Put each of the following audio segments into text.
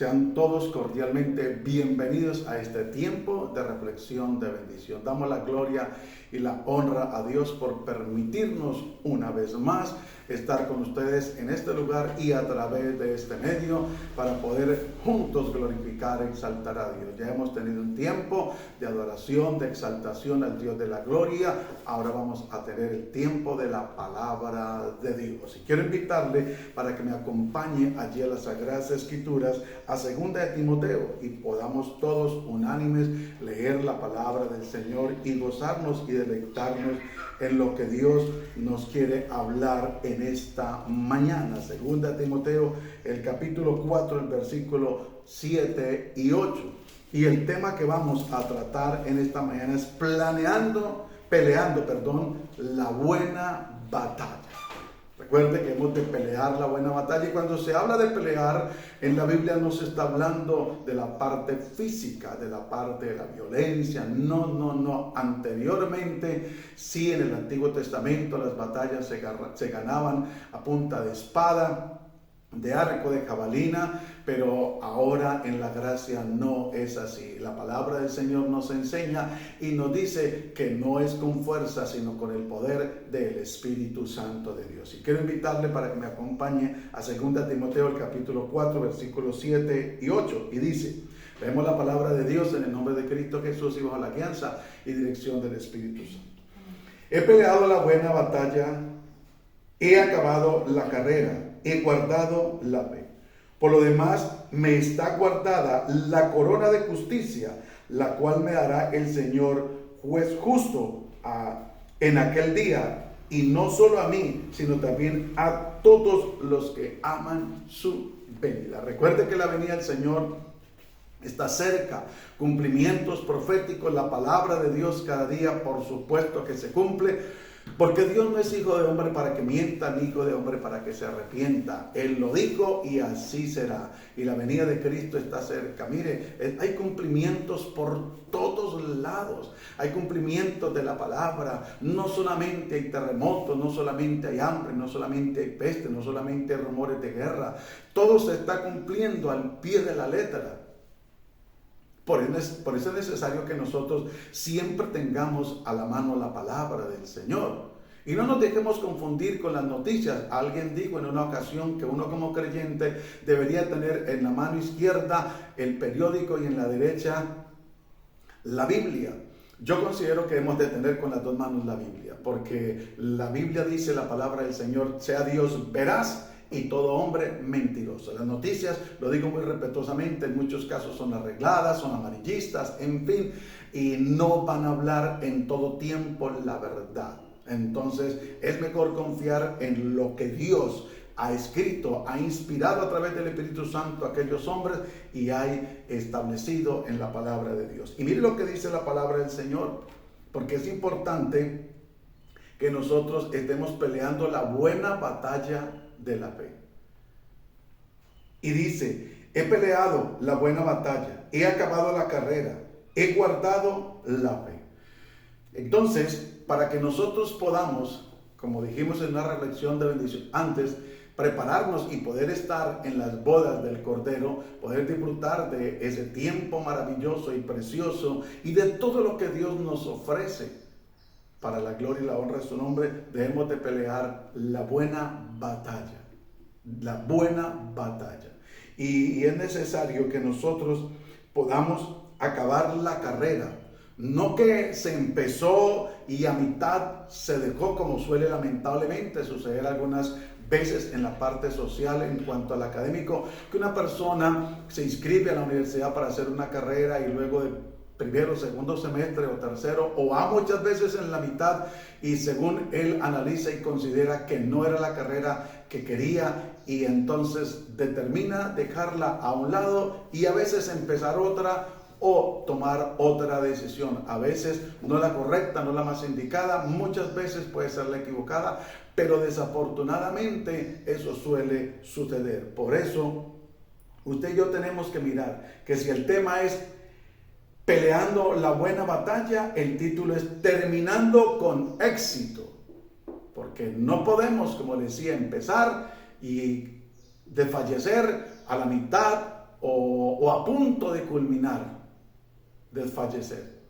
Sean todos cordialmente bienvenidos a este tiempo de reflexión, de bendición. Damos la gloria y la honra a Dios por permitirnos una vez más estar con ustedes en este lugar y a través de este medio para poder juntos glorificar e exaltar a Dios. Ya hemos tenido un tiempo de adoración, de exaltación al Dios de la gloria. Ahora vamos a tener el tiempo de la palabra de Dios. Y quiero invitarle para que me acompañe allí a las Sagradas Escrituras, a 2 de Timoteo, y podamos todos unánimes leer la palabra del Señor y gozarnos y deleitarnos en lo que Dios nos quiere hablar en esta mañana. 2 Timoteo, el capítulo 4, el versículo 7 y 8. Y el tema que vamos a tratar en esta mañana es peleando la buena batalla. Recuerde que hemos de pelear la buena batalla, y cuando se habla de pelear en la Biblia no se está hablando de la parte física, de la parte de la violencia. No. Anteriormente, sí, en el Antiguo Testamento las batallas se ganaban a punta de espada, de arco, de jabalina, pero ahora en la gracia no es así. La palabra del Señor nos enseña y nos dice que no es con fuerza, sino con el poder del Espíritu Santo de Dios. Y quiero invitarle para que me acompañe a 2 Timoteo, el capítulo 4, versículos 7 y 8, y dice: leemos la palabra de Dios en el nombre de Cristo Jesús y bajo la guianza y dirección del Espíritu Santo. He peleado la buena batalla, he acabado la carrera, he guardado la fe. Por lo demás, me está guardada la corona de justicia, la cual me dará el Señor, juez justo, en aquel día, y no solo a mí, sino también a todos los que aman su venida. Recuerde que la venida del Señor está cerca. Cumplimientos proféticos, la palabra de Dios cada día, por supuesto que se cumple. Porque Dios no es hijo de hombre para que mienta, ni hijo de hombre para que se arrepienta. Él lo dijo y así será. Y la venida de Cristo está cerca. Mire, hay cumplimientos por todos lados. Hay cumplimientos de la palabra. No solamente hay terremotos, no solamente hay hambre, no solamente hay peste, no solamente hay rumores de guerra. Todo se está cumpliendo al pie de la letra. Por eso es necesario que nosotros siempre tengamos a la mano la palabra del Señor. Y no nos dejemos confundir con las noticias. Alguien dijo en una ocasión que uno como creyente debería tener en la mano izquierda el periódico y en la derecha la Biblia. Yo considero que hemos de tener con las dos manos la Biblia, porque la Biblia dice, la palabra del Señor, sea Dios veraz y todo hombre mentiroso. Las noticias, lo digo muy respetuosamente, en muchos casos son arregladas, son amarillistas, en fin, y no van a hablar en todo tiempo la verdad. Entonces es mejor confiar en lo que Dios ha escrito, ha inspirado a través del Espíritu Santo a aquellos hombres y ha establecido en la palabra de Dios. Y mire lo que dice la palabra del Señor, porque es importante que nosotros estemos peleando la buena batalla de la fe. Y dice: he peleado la buena batalla, he acabado la carrera, he guardado la fe. Entonces, para que nosotros podamos, como dijimos en una reflexión de bendición antes, prepararnos y poder estar en las bodas del Cordero, poder disfrutar de ese tiempo maravilloso y precioso y de todo lo que Dios nos ofrece para la gloria y la honra de su nombre, debemos de pelear la buena batalla. La buena batalla. Y es necesario que nosotros podamos acabar la carrera. No que se empezó y a mitad se dejó, como suele lamentablemente suceder algunas veces en la parte social en cuanto al académico, que una persona se inscribe a la universidad para hacer una carrera y luego de primero, segundo semestre o tercero, o va muchas veces en la mitad y según él analiza y considera que no era la carrera que quería y entonces determina dejarla a un lado y a veces empezar otra o tomar otra decisión. A veces no la correcta, no la más indicada, muchas veces puede ser la equivocada, pero desafortunadamente eso suele suceder. Por eso usted y yo tenemos que mirar que si el tema es peleando la buena batalla, el título es terminando con éxito, porque no podemos, como decía, empezar y desfallecer a la mitad o a punto de culminar, desfallecer.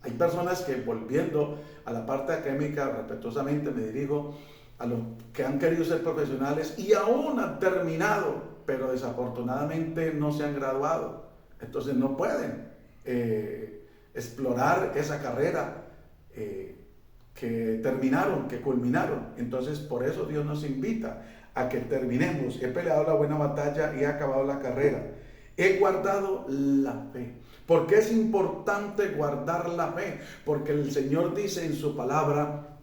Hay personas que, volviendo a la parte académica, respetuosamente me dirijo a los que han querido ser profesionales y aún han terminado, pero desafortunadamente no se han graduado. Entonces no pueden explorar esa carrera que terminaron, que culminaron. Entonces por eso Dios nos invita a que terminemos. He peleado la buena batalla y he acabado la carrera. He guardado la fe. ¿Por qué es importante guardar la fe? Porque el Señor dice en su palabra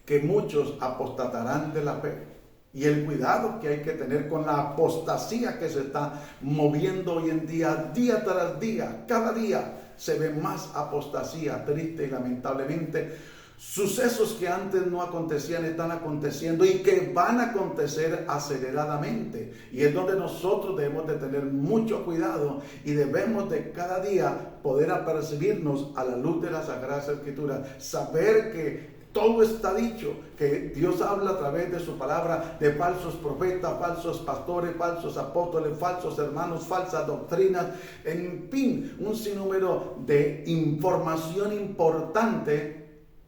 que muchos apostatarán de la fe. Y el cuidado que hay que tener con la apostasía que se está moviendo hoy en día, día tras día, cada día se ve más apostasía, triste y lamentablemente. Sucesos que antes no acontecían están aconteciendo y que van a acontecer aceleradamente. Y es donde nosotros debemos de tener mucho cuidado y debemos de cada día poder apercibirnos a la luz de las Sagradas Escrituras, saber que todo está dicho, que Dios habla a través de su palabra de falsos profetas, falsos pastores, falsos apóstoles, falsos hermanos, falsas doctrinas, en fin, un sinnúmero de información importante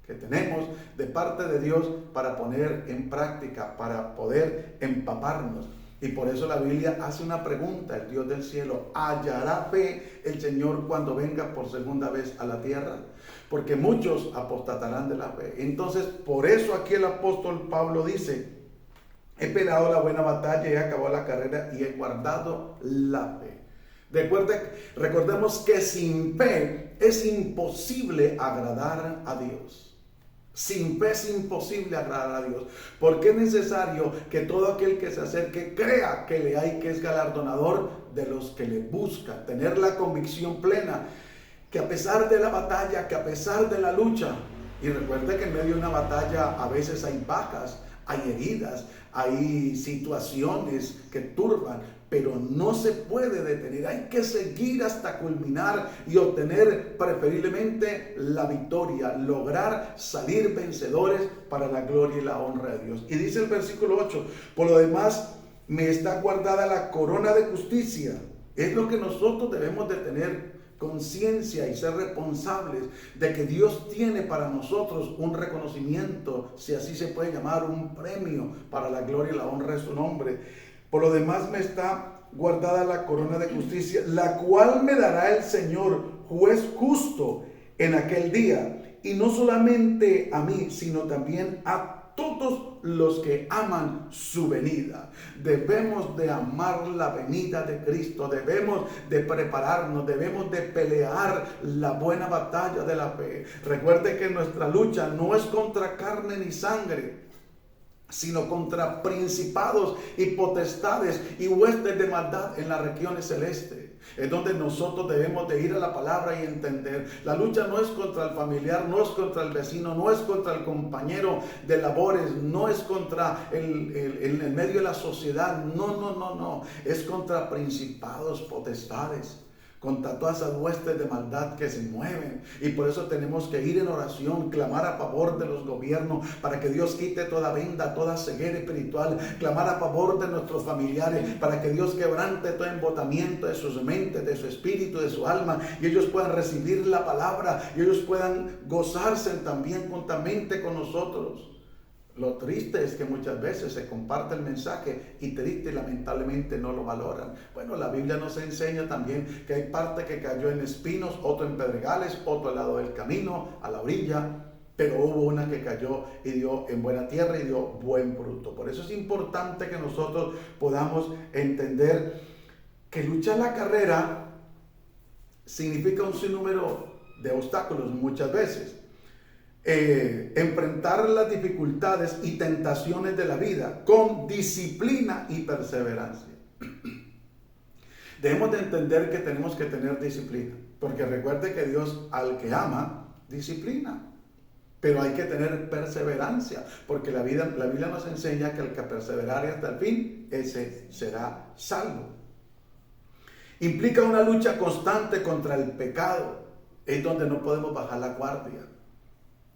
que tenemos de parte de Dios para poner en práctica, para poder empaparnos. Y por eso la Biblia hace una pregunta, el Dios del cielo: ¿hallará fe el Señor cuando venga por segunda vez a la tierra? Porque muchos apostatarán de la fe. Entonces, por eso aquí el apóstol Pablo dice: he peleado la buena batalla, he acabado la carrera y he guardado la fe. Recordemos que sin fe es imposible agradar a Dios. Sin fe es imposible agradar a Dios, porque es necesario que todo aquel que se acerque crea que le hay, que es galardonador de los que le buscan. Tener la convicción plena que a pesar de la batalla, que a pesar de la lucha, y recuerde que en medio de una batalla a veces hay bajas, hay heridas, hay situaciones que turban, pero no se puede detener. Hay que seguir hasta culminar y obtener preferiblemente la victoria, lograr salir vencedores para la gloria y la honra de Dios. Y dice el versículo 8: por lo demás me está guardada la corona de justicia. Es lo que nosotros debemos de tener conciencia y ser responsables de que Dios tiene para nosotros un reconocimiento, si así se puede llamar, un premio para la gloria y la honra de su nombre. Por lo demás me está guardada la corona de justicia, la cual me dará el Señor, juez justo, en aquel día. Y no solamente a mí, sino también a todos los que aman su venida. Debemos de amar la venida de Cristo, debemos de prepararnos, debemos de pelear la buena batalla de la fe. Recuerde que nuestra lucha no es contra carne ni sangre, sino contra principados y potestades y huestes de maldad en las regiones celestes. Es donde nosotros debemos de ir a la palabra y entender. La lucha no es contra el familiar, no es contra el vecino, no es contra el compañero de labores, no es contra el medio de la sociedad, no. Es contra principados, potestades, contra todas esas huestes de maldad que se mueven. Y por eso tenemos que ir en oración, clamar a favor de los gobiernos para que Dios quite toda venda, toda ceguera espiritual, clamar a favor de nuestros familiares para que Dios quebrante todo embotamiento de sus mentes, de su espíritu, de su alma, y ellos puedan recibir la palabra y ellos puedan gozarse también juntamente con nosotros. Lo triste es que muchas veces se comparte el mensaje y triste y lamentablemente no lo valoran. Bueno, la Biblia nos enseña también que hay parte que cayó en espinos, otro en pedregales, otro al lado del camino, a la orilla, pero hubo una que cayó y dio en buena tierra y dio buen fruto. Por eso es importante que nosotros podamos entender que luchar la carrera significa un sinnúmero de obstáculos muchas veces. Enfrentar las dificultades y tentaciones de la vida con disciplina y perseverancia. Debemos de entender que tenemos que tener disciplina, porque recuerde que Dios al que ama, disciplina. Pero hay que tener perseverancia, porque la Biblia nos enseña que el que perseverare hasta el fin, ese será salvo. Implica una lucha constante contra el pecado, es donde no podemos bajar la guardia.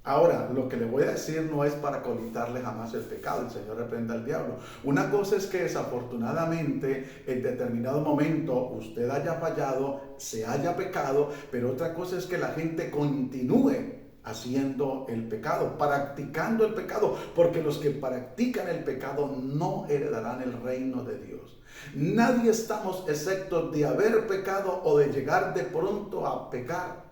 Ahora, lo que le voy a decir no es para colitarle jamás el pecado, el Señor reprenda al diablo. Una cosa es que desafortunadamente en determinado momento usted haya fallado, se haya pecado, pero otra cosa es que la gente continúe haciendo el pecado, practicando el pecado, porque los que practican el pecado no heredarán el reino de Dios. Nadie estamos exceptos de haber pecado o de llegar de pronto a pecar.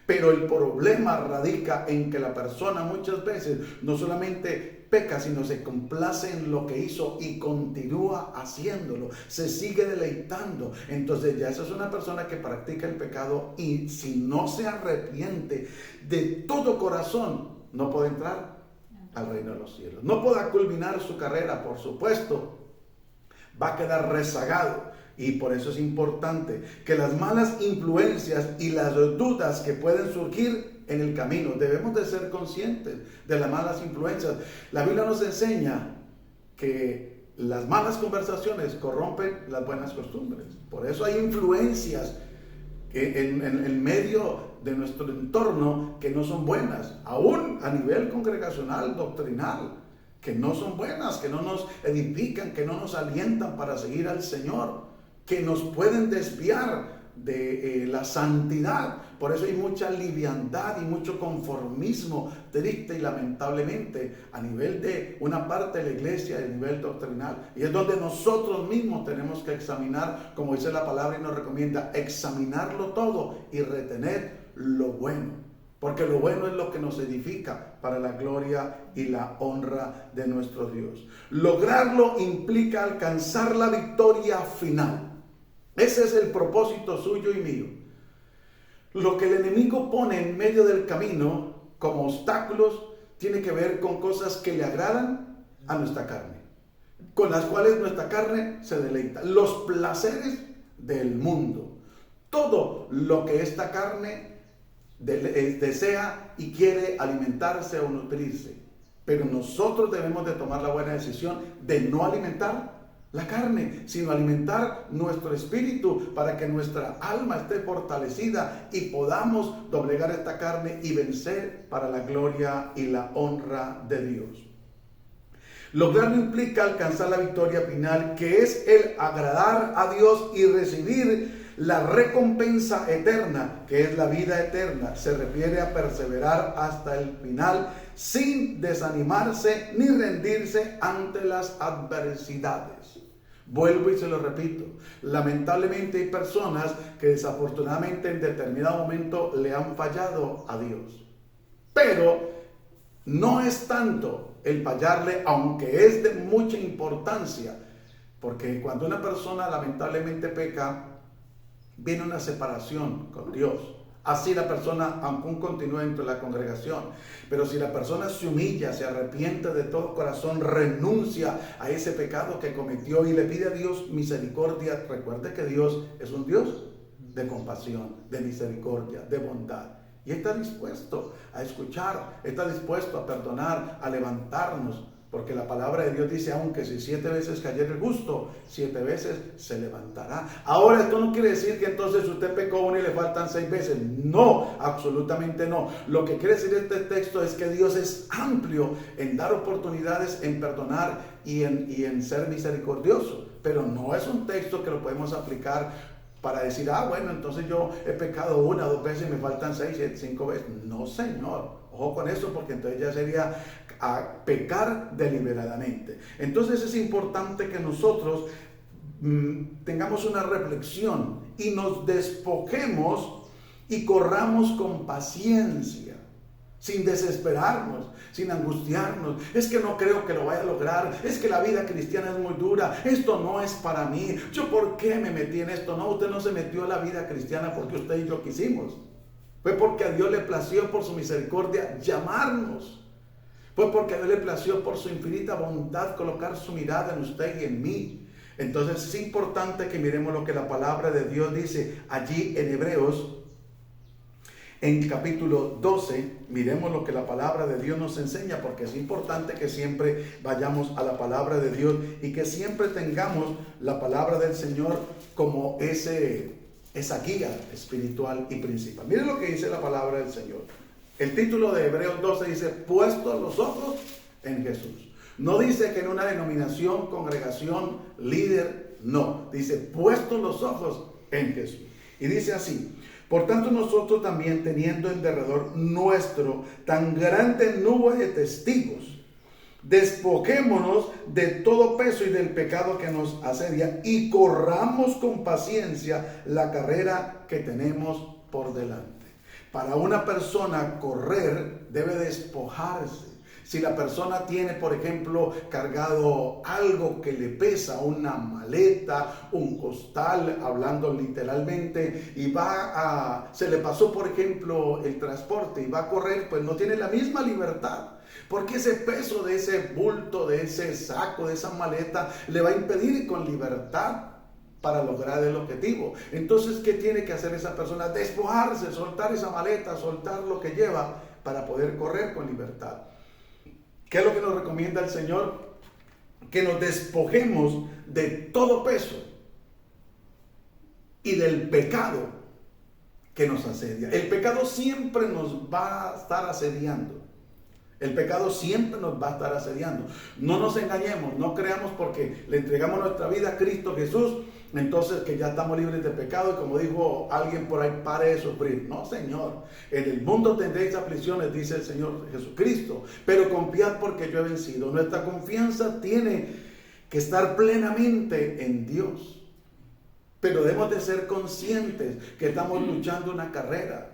Pero el problema radica en que la persona muchas veces no solamente peca, sino se complace en lo que hizo y continúa haciéndolo, se sigue deleitando. Entonces ya esa es una persona que practica el pecado y si no se arrepiente de todo corazón, no puede entrar al reino de los cielos. No podrá culminar su carrera, por supuesto, va a quedar rezagado. Y por eso es importante que las malas influencias y las dudas que pueden surgir en el camino, debemos de ser conscientes de las malas influencias. La Biblia nos enseña que las malas conversaciones corrompen las buenas costumbres. Por eso hay influencias en medio de nuestro entorno que no son buenas, aún a nivel congregacional, doctrinal, que no son buenas, que no nos edifican, que no nos alientan para seguir al Señor, que nos pueden desviar de la santidad. Por eso hay mucha liviandad y mucho conformismo, triste y lamentablemente, a nivel de una parte de la iglesia, a nivel doctrinal. Y es donde nosotros mismos tenemos que examinar, como dice la palabra y nos recomienda, examinarlo todo y retener lo bueno. Porque lo bueno es lo que nos edifica para la gloria y la honra de nuestro Dios. Lograrlo implica alcanzar la victoria final. Ese es el propósito suyo y mío. Lo que el enemigo pone en medio del camino como obstáculos tiene que ver con cosas que le agradan a nuestra carne, con las cuales nuestra carne se deleita. Los placeres del mundo. Todo lo que esta carne desea y quiere alimentarse o nutrirse. Pero nosotros debemos de tomar la buena decisión de no alimentar la carne, sino alimentar nuestro espíritu para que nuestra alma esté fortalecida y podamos doblegar esta carne y vencer para la gloria y la honra de Dios. Lograrlo implica alcanzar la victoria final, que es el agradar a Dios y recibir la recompensa eterna, que es la vida eterna. Se refiere a perseverar hasta el final sin desanimarse ni rendirse ante las adversidades. Vuelvo y se lo repito, lamentablemente hay personas que desafortunadamente en determinado momento le han fallado a Dios. Pero no es tanto el fallarle, aunque es de mucha importancia, porque cuando una persona lamentablemente peca, viene una separación con Dios. Así la persona aún continúa dentro de la congregación. Pero si la persona se humilla, se arrepiente de todo corazón, renuncia a ese pecado que cometió y le pide a Dios misericordia, recuerde que Dios es un Dios de compasión, de misericordia, de bondad. Y está dispuesto a escuchar, está dispuesto a perdonar, a levantarnos. Porque la palabra de Dios dice, aunque si 7 veces cayera el justo, 7 veces se levantará. Ahora, esto no quiere decir que entonces usted pecó una y le faltan 6 veces. No, absolutamente no. Lo que quiere decir este texto es que Dios es amplio en dar oportunidades, en perdonar y en ser misericordioso. Pero no es un texto que lo podemos aplicar para decir, bueno, entonces yo he pecado 1 o 2 veces y me faltan 6, 7, 5 veces. No, Señor. Ojo con eso, porque entonces ya sería a pecar deliberadamente. Entonces es importante que nosotros tengamos una reflexión y nos despojemos y corramos con paciencia, sin desesperarnos, sin angustiarnos. Es que no creo que lo vaya a lograr, es que la vida cristiana es muy dura, esto no es para mí, yo por qué me metí en esto. No, usted no se metió a la vida cristiana porque usted y yo quisimos. Fue porque a Dios le plació por su misericordia llamarnos. Fue porque a Dios le plació por su infinita bondad colocar su mirada en usted y en mí. Entonces es importante que miremos lo que la palabra de Dios dice allí en Hebreos, en capítulo 12. Miremos lo que la palabra de Dios nos enseña, porque es importante que siempre vayamos a la palabra de Dios y que siempre tengamos la palabra del Señor como esa guía espiritual y principal. Miren lo que dice la palabra del Señor. El título de Hebreos 12 dice, puestos los ojos en Jesús. No dice que en una denominación, congregación, líder, no. Dice, puestos los ojos en Jesús. Y dice así, por tanto nosotros también, teniendo en derredor nuestro tan grande nube de testigos, despojémonos de todo peso y del pecado que nos asedia y corramos con paciencia la carrera que tenemos por delante. Para una persona correr debe despojarse. Si la persona tiene, por ejemplo, cargado algo que le pesa, una maleta, un costal, hablando literalmente, y se le pasó, por ejemplo, el transporte y va a correr, pues no tiene la misma libertad. Porque ese peso de ese bulto, de ese saco, de esa maleta, le va a impedir ir con libertad para lograr el objetivo. Entonces, ¿qué tiene que hacer esa persona? Despojarse, soltar esa maleta, soltar lo que lleva para poder correr con libertad. ¿Qué es lo que nos recomienda el Señor? Que nos despojemos de todo peso y del pecado que nos asedia. El pecado siempre nos va a estar asediando. El pecado siempre nos va a estar asediando. No nos engañemos, no creamos porque le entregamos nuestra vida a Cristo Jesús, entonces que ya estamos libres de pecado y como dijo alguien por ahí, pare de sufrir. No, Señor, en el mundo tendréis aflicciones, dice el Señor Jesucristo, pero confiad porque yo he vencido. Nuestra confianza tiene que estar plenamente en Dios, pero debemos de ser conscientes que estamos luchando una carrera.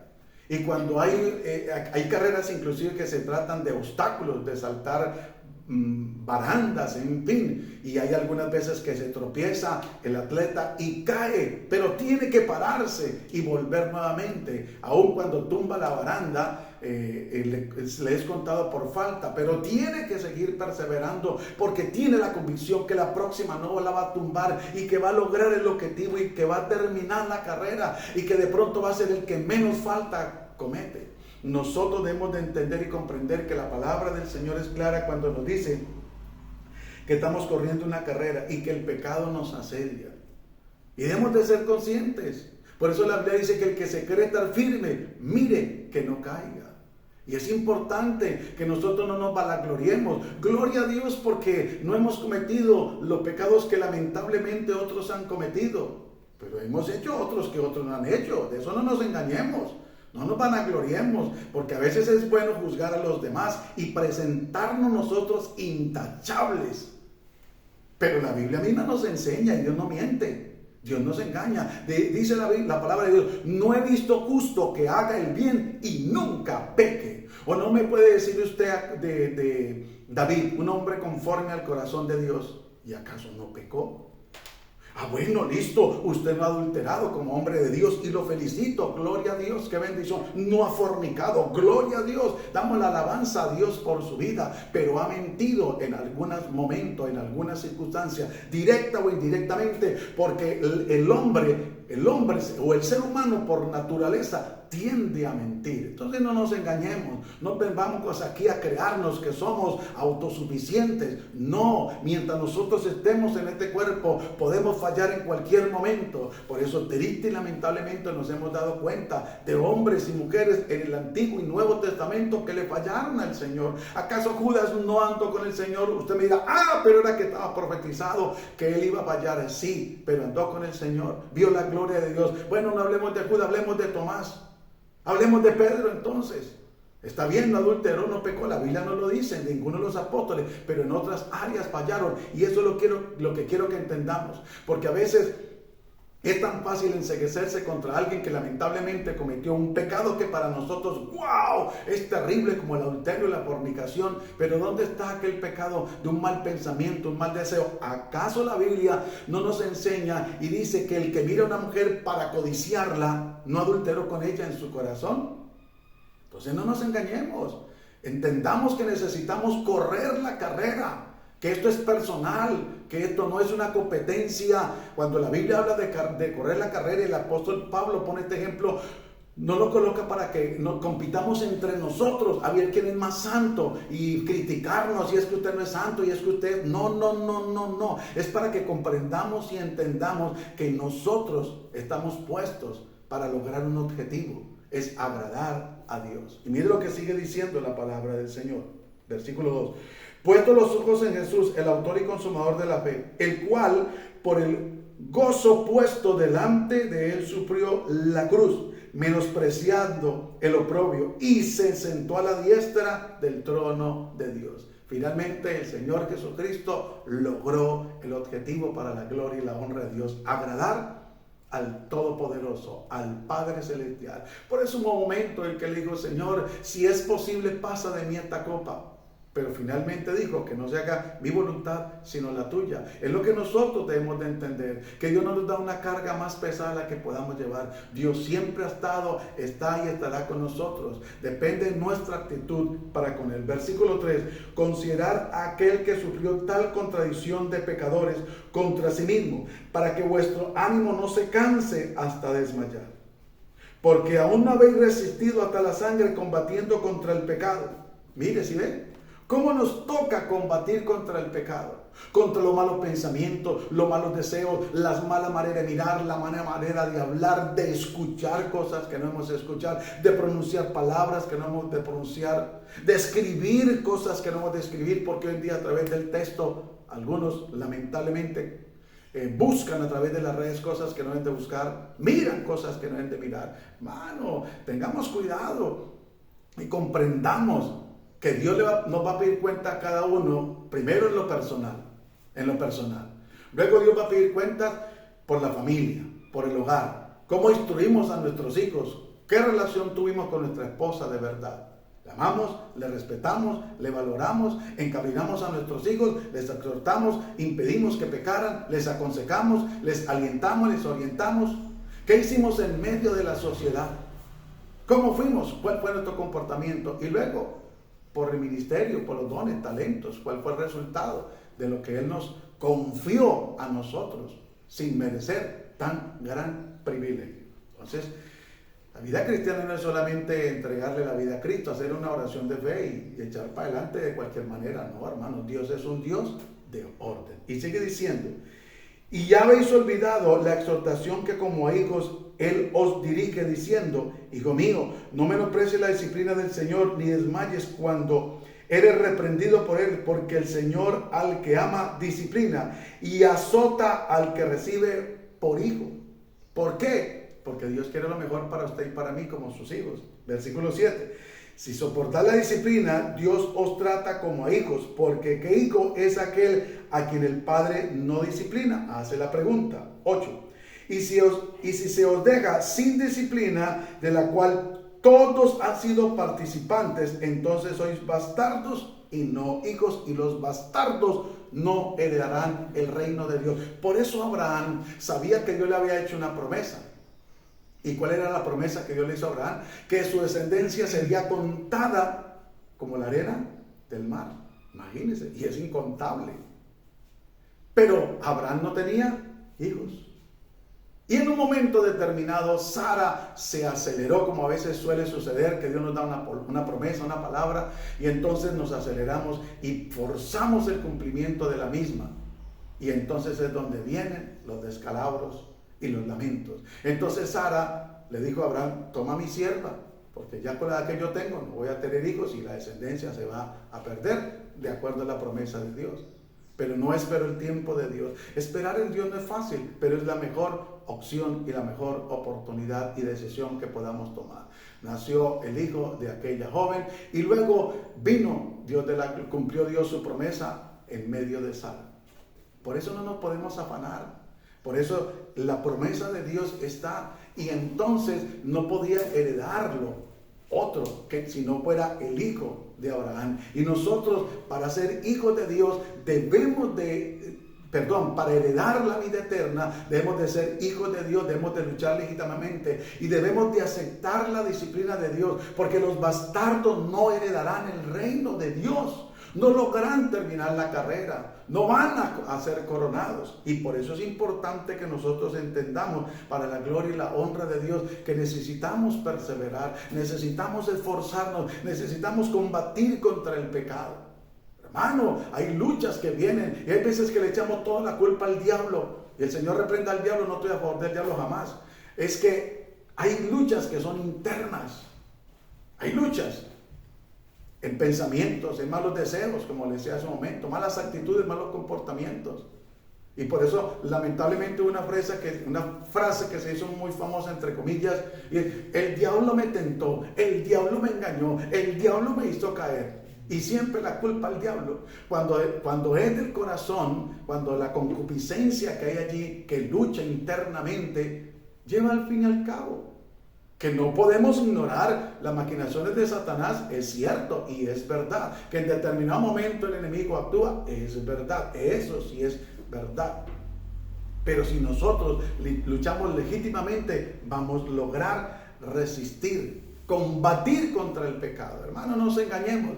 Y cuando hay carreras inclusive que se tratan de obstáculos, de saltar barandas, en fin, y hay algunas veces que se tropieza el atleta y cae, pero tiene que pararse y volver nuevamente, aun cuando tumba la baranda, le es contado por falta, pero tiene que seguir perseverando porque tiene la convicción que la próxima no la va a tumbar y que va a lograr el objetivo y que va a terminar la carrera y que de pronto va a ser el que menos falta comete. Nosotros debemos de entender y comprender que la palabra del Señor es clara cuando nos dice que estamos corriendo una carrera y que el pecado nos asedia. Y debemos de ser conscientes. Por eso la Biblia dice que el que se cree estar firme, mire que no caiga. Y es importante que nosotros no nos vanagloriemos. Gloria a Dios porque no hemos cometido los pecados que lamentablemente otros han cometido. Pero hemos hecho otros que otros no han hecho. De eso no nos engañemos. No nos vanagloriemos, porque a veces es bueno juzgar a los demás y presentarnos nosotros intachables. Pero la Biblia misma nos enseña y Dios no miente, Dios no se engaña. Dice la palabra de Dios, no he visto justo que haga el bien y nunca peque. O no me puede decir usted de David, un hombre conforme al corazón de Dios, ¿y acaso no pecó? Ah, bueno, listo, usted no ha adulterado como hombre de Dios y lo felicito, gloria a Dios, qué bendición, no ha fornicado, gloria a Dios, damos la alabanza a Dios por su vida, pero ha mentido en algunos momentos, en algunas circunstancias, directa o indirectamente, porque el hombre o el ser humano por naturaleza tiende a mentir. Entonces no nos engañemos, no vamos aquí a crearnos que somos autosuficientes. No, mientras nosotros estemos en este cuerpo podemos fallar en cualquier momento. Por eso triste y lamentablemente nos hemos dado cuenta de hombres y mujeres en el Antiguo y Nuevo Testamento que le fallaron al Señor. ¿Acaso Judas no andó con el Señor? Usted me dirá, pero era que estaba profetizado que él iba a fallar. Sí, pero andó con el Señor, vio la gloria de Dios. Bueno, no hablemos de Judas, hablemos de Tomás. Hablemos de Pedro entonces. Está bien, no adulteró, no pecó, la Biblia no lo dice, ninguno de los apóstoles, pero en otras áreas fallaron. Y eso es lo que quiero que entendamos. Porque a veces es tan fácil enceguecerse contra alguien que lamentablemente cometió un pecado que para nosotros, ¡wow!, es terrible como el adulterio y la fornicación. Pero ¿dónde está aquel pecado de un mal pensamiento, un mal deseo? ¿Acaso la Biblia no nos enseña y dice que el que mira a una mujer para codiciarla, no adulteró con ella en su corazón? Entonces no nos engañemos. Entendamos que necesitamos correr la carrera, que esto es personal, que esto no es una competencia. Cuando la Biblia habla de correr la carrera, el apóstol Pablo pone este ejemplo, no lo coloca para que nos compitamos entre nosotros a ver quién es más santo y criticarnos, y es que usted no es santo, y es que usted, no, es para que comprendamos y entendamos que nosotros estamos puestos para lograr un objetivo. es agradar a Dios. Y mire lo que sigue diciendo la palabra del Señor. Versículo 2. Puesto los ojos en Jesús, el autor y consumador de la fe, el cual por el gozo puesto delante de él sufrió la cruz, menospreciando el oprobio, y se sentó a la diestra del trono de Dios. Finalmente el Señor Jesucristo logró el objetivo para la gloria y la honra de Dios: agradar al Todopoderoso, al Padre Celestial. Por eso hubo un momento en que le dijo: Señor, si es posible, pasa de mí esta copa. Pero finalmente dijo: que no se haga mi voluntad sino la tuya. Es lo que nosotros debemos de entender, que Dios no nos da una carga más pesada a la que podamos llevar. Dios siempre ha estado, está y estará con nosotros. Depende de nuestra actitud para con él. Versículo 3. Considerad a aquel que sufrió tal contradicción de pecadores contra sí mismo, para que vuestro ánimo no se canse hasta desmayar. Porque aún no habéis resistido hasta la sangre combatiendo contra el pecado. Mire, si ven cómo nos toca combatir contra el pecado, contra los malos pensamientos, los malos deseos, las malas maneras de mirar, la mala manera de hablar, de escuchar cosas que no hemos de escuchar, de pronunciar palabras que no hemos de pronunciar, de escribir cosas que no hemos de escribir, porque hoy en día a través del texto, algunos lamentablemente buscan a través de las redes cosas que no deben de buscar, miran cosas que no deben de mirar. Mano, tengamos cuidado y comprendamos que Dios nos va a pedir cuenta a cada uno, primero en lo personal. Luego Dios va a pedir cuentas por la familia, por el hogar, cómo instruimos a nuestros hijos, qué relación tuvimos con nuestra esposa de verdad. Le amamos, le respetamos, le valoramos, encaminamos a nuestros hijos, les exhortamos, impedimos que pecaran, les aconsejamos, les alientamos, les orientamos. ¿Qué hicimos en medio de la sociedad? ¿Cómo fuimos? ¿Cuál fue nuestro comportamiento? Y luego, por el ministerio, por los dones, talentos, cuál fue el resultado de lo que Él nos confió a nosotros sin merecer tan gran privilegio. Entonces, la vida cristiana no es solamente entregarle la vida a Cristo, hacer una oración de fe y echar para adelante de cualquier manera. No, hermanos, Dios es un Dios de orden. Y sigue diciendo: y ya habéis olvidado la exhortación que como a hijos Él os dirige, diciendo: hijo mío, no menosprecies la disciplina del Señor, ni desmayes cuando eres reprendido por Él, porque el Señor al que ama disciplina y azota al que recibe por hijo. ¿Por qué? Porque Dios quiere lo mejor para usted y para mí como sus hijos. Versículo 7. Si soportáis la disciplina, Dios os trata como a hijos, porque ¿qué hijo es aquel a quien el Padre no disciplina? Hace la pregunta. 8. Y si se os deja sin disciplina, de la cual todos han sido participantes, entonces sois bastardos y no hijos, y los bastardos no heredarán el reino de Dios. Por eso Abraham sabía que Dios le había hecho una promesa. ¿Y cuál era la promesa que Dios le hizo a Abraham? Que su descendencia sería contada como la arena del mar. Imagínense, y es incontable. Pero Abraham no tenía hijos. Y en un momento determinado, Sara se aceleró, como a veces suele suceder, que Dios nos da una promesa, una palabra, y entonces nos aceleramos y forzamos el cumplimiento de la misma. Y entonces es donde vienen los descalabros y los lamentos. Entonces Sara le dijo a Abraham: toma mi sierva, porque ya con la edad que yo tengo no voy a tener hijos y la descendencia se va a perder, de acuerdo a la promesa de Dios. Pero no espero el tiempo de Dios. Esperar en Dios no es fácil, pero es la mejor opción y la mejor oportunidad y decisión que podamos tomar. Nació el hijo de aquella joven y luego cumplió Dios su promesa en medio de Sara. Por eso no nos podemos afanar. Por eso la promesa de Dios está, y entonces no podía heredarlo otro que si no fuera el hijo de Abraham. Y nosotros, para ser hijos de Dios, para heredar la vida eterna, debemos de ser hijos de Dios, debemos de luchar legítimamente y debemos de aceptar la disciplina de Dios, porque los bastardos no heredarán el reino de Dios. No logran terminar la carrera, no van a ser coronados. Y por eso es importante que nosotros entendamos, para la gloria y la honra de Dios, que necesitamos perseverar, necesitamos esforzarnos, necesitamos combatir contra el pecado. Hermano, hay luchas que vienen y hay veces que le echamos toda la culpa al diablo. Y el Señor reprenda al diablo, no estoy a favor del diablo jamás. Es que Hay luchas que son internas. Hay luchas en pensamientos, en malos deseos, como les decía hace un momento, malas actitudes, malos comportamientos. Y por eso, lamentablemente, una frase que se hizo muy famosa, entre comillas, y es: el diablo me tentó, el diablo me engañó, el diablo me hizo caer. Y siempre la culpa al diablo. Cuando es del corazón, cuando la concupiscencia que hay allí, que lucha internamente, lleva al fin y al cabo. Que no podemos ignorar las maquinaciones de Satanás, es cierto y es verdad. Que en determinado momento el enemigo actúa, es verdad. Eso sí es verdad. Pero si nosotros luchamos legítimamente, vamos a lograr resistir, combatir contra el pecado. Hermano, no nos engañemos.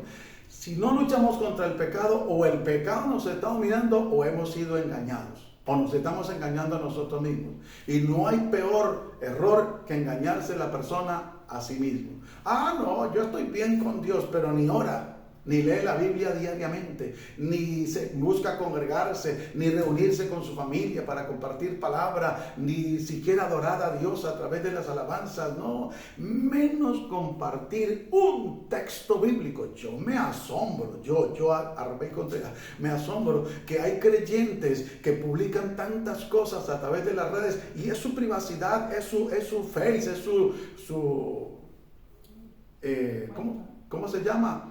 Si no luchamos contra el pecado, o el pecado nos está dominando, o hemos sido engañados. O nos estamos engañando a nosotros mismos. Y no hay peor error que engañarse la persona a sí mismo. No, yo estoy bien con Dios, pero ni ora, ni lee la Biblia diariamente, ni se busca congregarse, ni reunirse con su familia para compartir palabra, ni siquiera adorar a Dios a través de las alabanzas, no, menos compartir un texto bíblico. Yo me asombro, me asombro que hay creyentes que publican tantas cosas a través de las redes, y es su privacidad, es su face, es su ¿cómo se llama?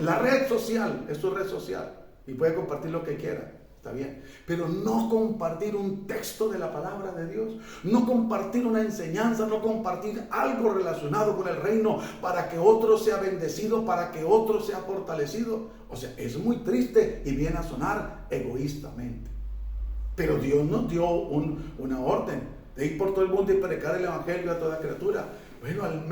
La red social, es su red social, y puede compartir lo que quiera, está bien, pero no compartir un texto de la palabra de Dios, no compartir una enseñanza, no compartir algo relacionado con el reino para que otro sea bendecido, para que otro sea fortalecido. O sea, es muy triste y viene a sonar egoístamente, pero Dios nos dio una orden de ir por todo el mundo y predicar el evangelio a toda criatura. Bueno, al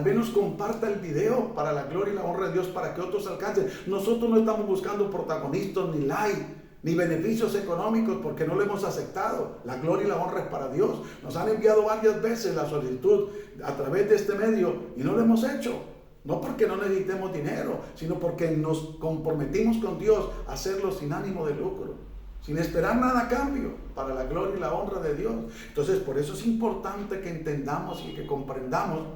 menos comparta el video para la gloria y la honra de Dios, para que otros alcancen. Nosotros no estamos buscando protagonistas, ni like, ni beneficios económicos, porque no lo hemos aceptado. La gloria y la honra es para Dios. Nos han enviado varias veces la solicitud a través de este medio y no lo hemos hecho. No porque no necesitemos dinero, sino porque nos comprometimos con Dios a hacerlo sin ánimo de lucro, sin esperar nada a cambio, para la gloria y la honra de Dios. Entonces, por eso es importante que entendamos y que comprendamos,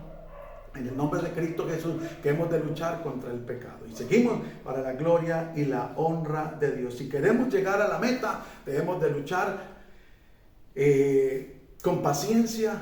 en el nombre de Cristo Jesús, que hemos de luchar contra el pecado. Y seguimos para la gloria y la honra de Dios. Si queremos llegar a la meta, debemos de luchar con paciencia,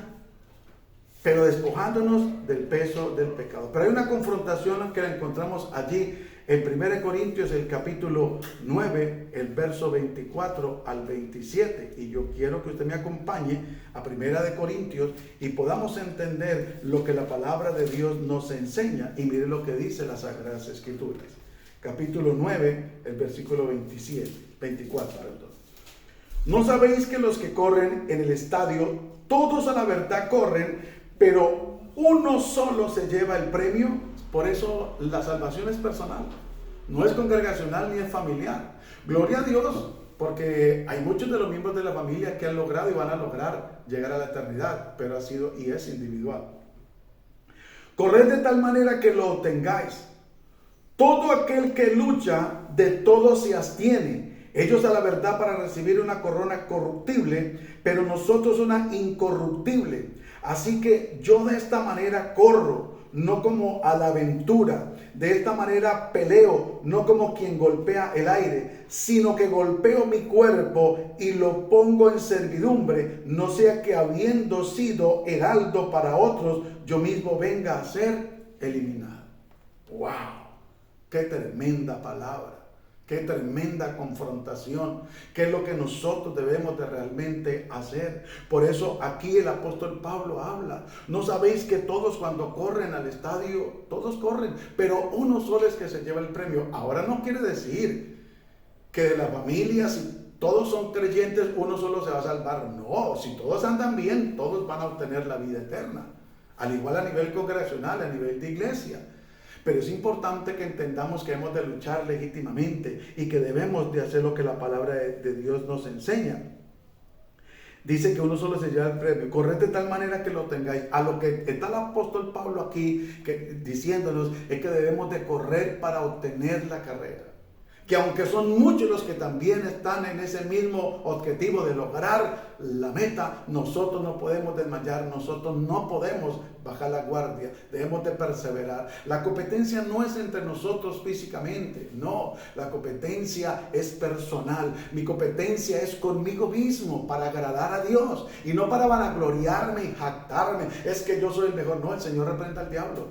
pero despojándonos del peso del pecado. Pero hay una confrontación que la encontramos allí en 1 Corintios, el capítulo 9, el verso 24 al 27. Y yo quiero que usted me acompañe a 1 Corintios y podamos entender lo que la palabra de Dios nos enseña. Y mire lo que dice las Sagradas Escrituras. Capítulo 9, el versículo 24. ¿No sabéis que los que corren en el estadio, todos a la verdad corren, pero uno solo se lleva el premio? Por eso la salvación es personal, no es congregacional ni es familiar. Gloria a Dios, porque hay muchos de los miembros de la familia que han logrado y van a lograr llegar a la eternidad, pero ha sido y es individual. Corred de tal manera que lo obtengáis. Todo aquel que lucha, de todo se abstiene. Ellos a la verdad para recibir una corona corruptible, pero nosotros una incorruptible. Así que yo de esta manera corro, no como a la aventura. De esta manera peleo, no como quien golpea el aire, sino que golpeo mi cuerpo y lo pongo en servidumbre, no sea que habiendo sido heraldo para otros, yo mismo venga a ser eliminado. ¡Wow! ¡Qué tremenda palabra! ¡Qué tremenda confrontación! ¿Qué es lo que nosotros debemos de realmente hacer? Por eso aquí el apóstol Pablo habla. ¿No sabéis que todos cuando corren al estadio, todos corren, pero uno solo es que se lleva el premio? Ahora no quiere decir que de la familia, si todos son creyentes, uno solo se va a salvar. No, si todos andan bien, todos van a obtener la vida eterna. Al igual a nivel congregacional, a nivel de iglesia. Pero es importante que entendamos que hemos de luchar legítimamente y que debemos de hacer lo que la palabra de Dios nos enseña. Dice que uno solo se lleva el premio. Corred de tal manera que lo tengáis. A lo que está el apóstol Pablo aquí diciéndonos es que debemos de correr para obtener la carrera. que aunque son muchos los que también están en ese mismo objetivo de lograr la meta, nosotros no podemos desmayar, nosotros no podemos bajar la guardia, debemos de perseverar. La competencia no es entre nosotros físicamente, no, la competencia es personal. Mi competencia es conmigo mismo para agradar a Dios y no para vanagloriarme y jactarme. Es que yo soy el mejor. No, el Señor reprenda al diablo,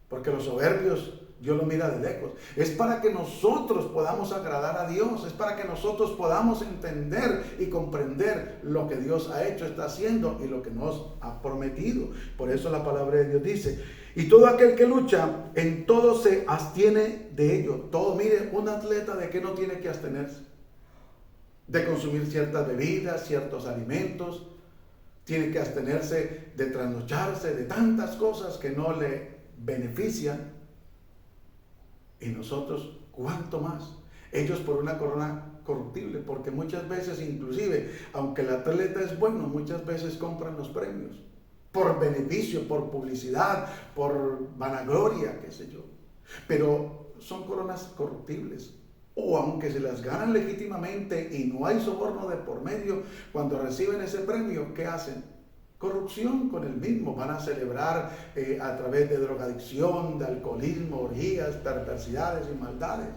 porque los soberbios Dios lo mira de lejos. Es para que nosotros podamos agradar a Dios. Es para que nosotros podamos entender y comprender lo que Dios ha hecho, está haciendo y lo que nos ha prometido. Por eso la palabra de Dios dice: y todo aquel que lucha, en todo se abstiene de ello. Todo, mire, un atleta, ¿de qué no tiene que abstenerse? De consumir ciertas bebidas, ciertos alimentos. Tiene que abstenerse de trasnocharse, de tantas cosas que no le benefician. Y nosotros, ¿cuánto más? Ellos por una corona corruptible, porque muchas veces, inclusive, aunque el atleta es bueno, muchas veces compran los premios por beneficio, por publicidad, por vanagloria, qué sé yo. Pero son coronas corruptibles. O aunque se las ganan legítimamente y no hay soborno de por medio, cuando reciben ese premio, ¿qué hacen? Corrupción con el mismo. Van a celebrar a través de drogadicción, de alcoholismo, orgías, perversidades y maldades.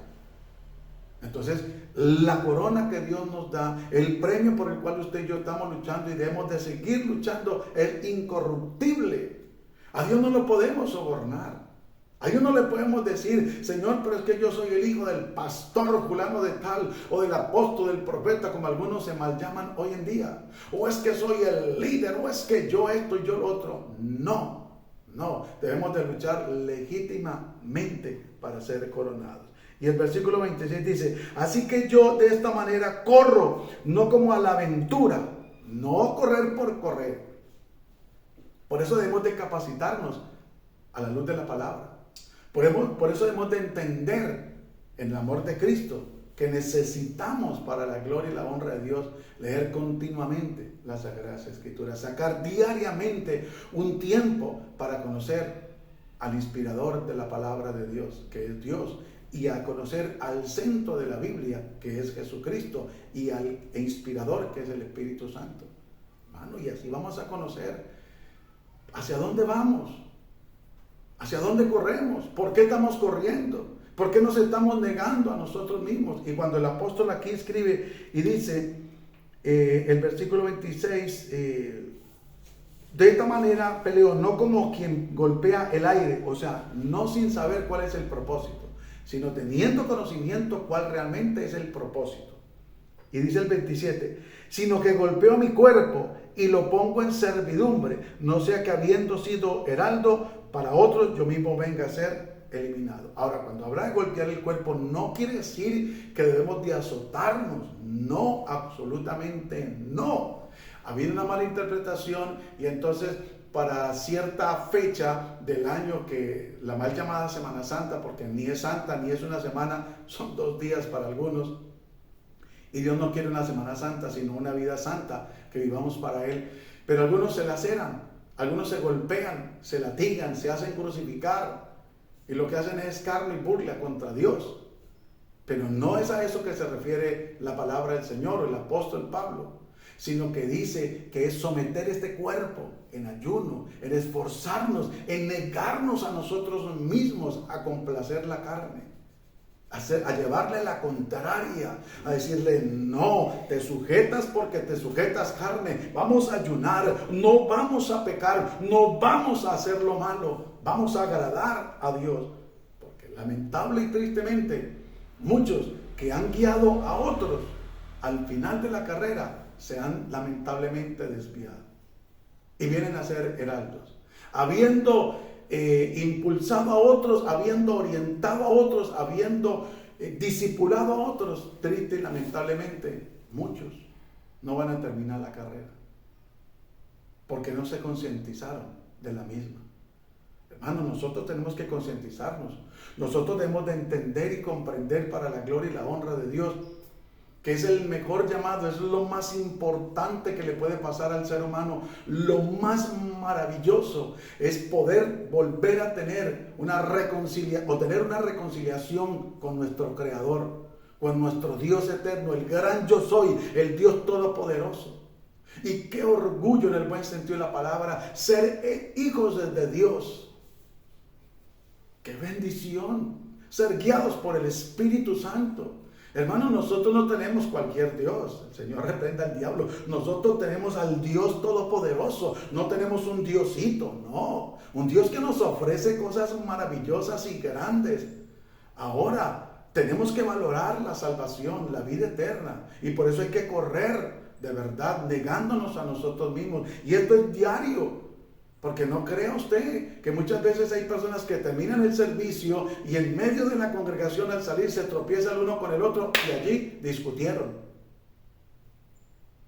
Entonces, la corona que Dios nos da, el premio por el cual usted y yo estamos luchando y debemos de seguir luchando, es incorruptible. A Dios no lo podemos sobornar. A Dios no le podemos decir: Señor, pero es que yo soy el hijo del pastor fulano de tal, o del apóstol, del profeta, como algunos se mal llaman hoy en día. O es que soy el líder, o es que yo esto y yo lo otro. No, debemos de luchar legítimamente para ser coronados. Y el versículo 26 dice: así que yo de esta manera corro, no como a la aventura, no correr por correr. Por eso debemos de capacitarnos a la luz de la palabra. Por eso debemos de entender en el amor de Cristo que necesitamos, para la gloria y la honra de Dios, leer continuamente las Sagradas Escrituras, sacar diariamente un tiempo para conocer al inspirador de la palabra de Dios, que es Dios, y a conocer al centro de la Biblia, que es Jesucristo, y al inspirador, que es el Espíritu Santo. Hermano, y así vamos a conocer hacia dónde vamos. ¿Hacia dónde corremos? ¿Por qué estamos corriendo? ¿Por qué nos estamos negando a nosotros mismos? Y cuando el apóstol aquí escribe y dice, el versículo 26, de esta manera peleo, no como quien golpea el aire, o sea, no sin saber cuál es el propósito, sino teniendo conocimiento cuál realmente es el propósito. Y dice el 27, sino que golpeo mi cuerpo y lo pongo en servidumbre, no sea que habiendo sido heraldo para otros, yo mismo venga a ser eliminado. Ahora, cuando habla de golpear el cuerpo, no quiere decir que debemos de azotarnos. No, absolutamente no. Ha habido una mala interpretación y entonces para cierta fecha del año, que la mal llamada Semana Santa, porque ni es santa ni es una semana, son 2 días para algunos. Y Dios no quiere una Semana Santa, sino una vida santa, que vivamos para Él. Pero algunos se laceran. Algunos se golpean, se latigan, se hacen crucificar y lo que hacen es escarnio y burla contra Dios. Pero no es a eso que se refiere la palabra del Señor o el apóstol Pablo, sino que dice que es someter este cuerpo en ayuno, en esforzarnos, en negarnos a nosotros mismos a complacer la carne. A llevarle la contraria, a decirle: no, te sujetas porque te sujetas carne, vamos a ayunar, no vamos a pecar, no vamos a hacer lo malo, vamos a agradar a Dios. Porque lamentable y tristemente, muchos que han guiado a otros al final de la carrera se han lamentablemente desviado y vienen a ser heraldos, habiendo impulsado a otros, habiendo orientado a otros, habiendo discipulado a otros. Triste y lamentablemente muchos no van a terminar la carrera porque no se concientizaron de la misma. Hermanos, nosotros tenemos que concientizarnos. Nosotros debemos de entender y comprender, para la gloria y la honra de Dios, que es el mejor llamado, es lo más importante que le puede pasar al ser humano. Lo más maravilloso es poder volver a tener una reconciliación con nuestro Creador, con nuestro Dios eterno, el gran yo soy, el Dios todopoderoso. Y qué orgullo, en el buen sentido de la palabra, ser hijos de Dios. Qué bendición, ser guiados por el Espíritu Santo. Hermanos, nosotros no tenemos cualquier Dios. El Señor reprenda al diablo. Nosotros tenemos al Dios todopoderoso. No tenemos un diosito, no. Un Dios que nos ofrece cosas maravillosas y grandes. Ahora, tenemos que valorar la salvación, la vida eterna. Y por eso hay que correr, de verdad, negándonos a nosotros mismos. Y esto es diario. Porque no crea usted que muchas veces hay personas que terminan el servicio y en medio de la congregación al salir se tropiezan el uno con el otro y allí discutieron.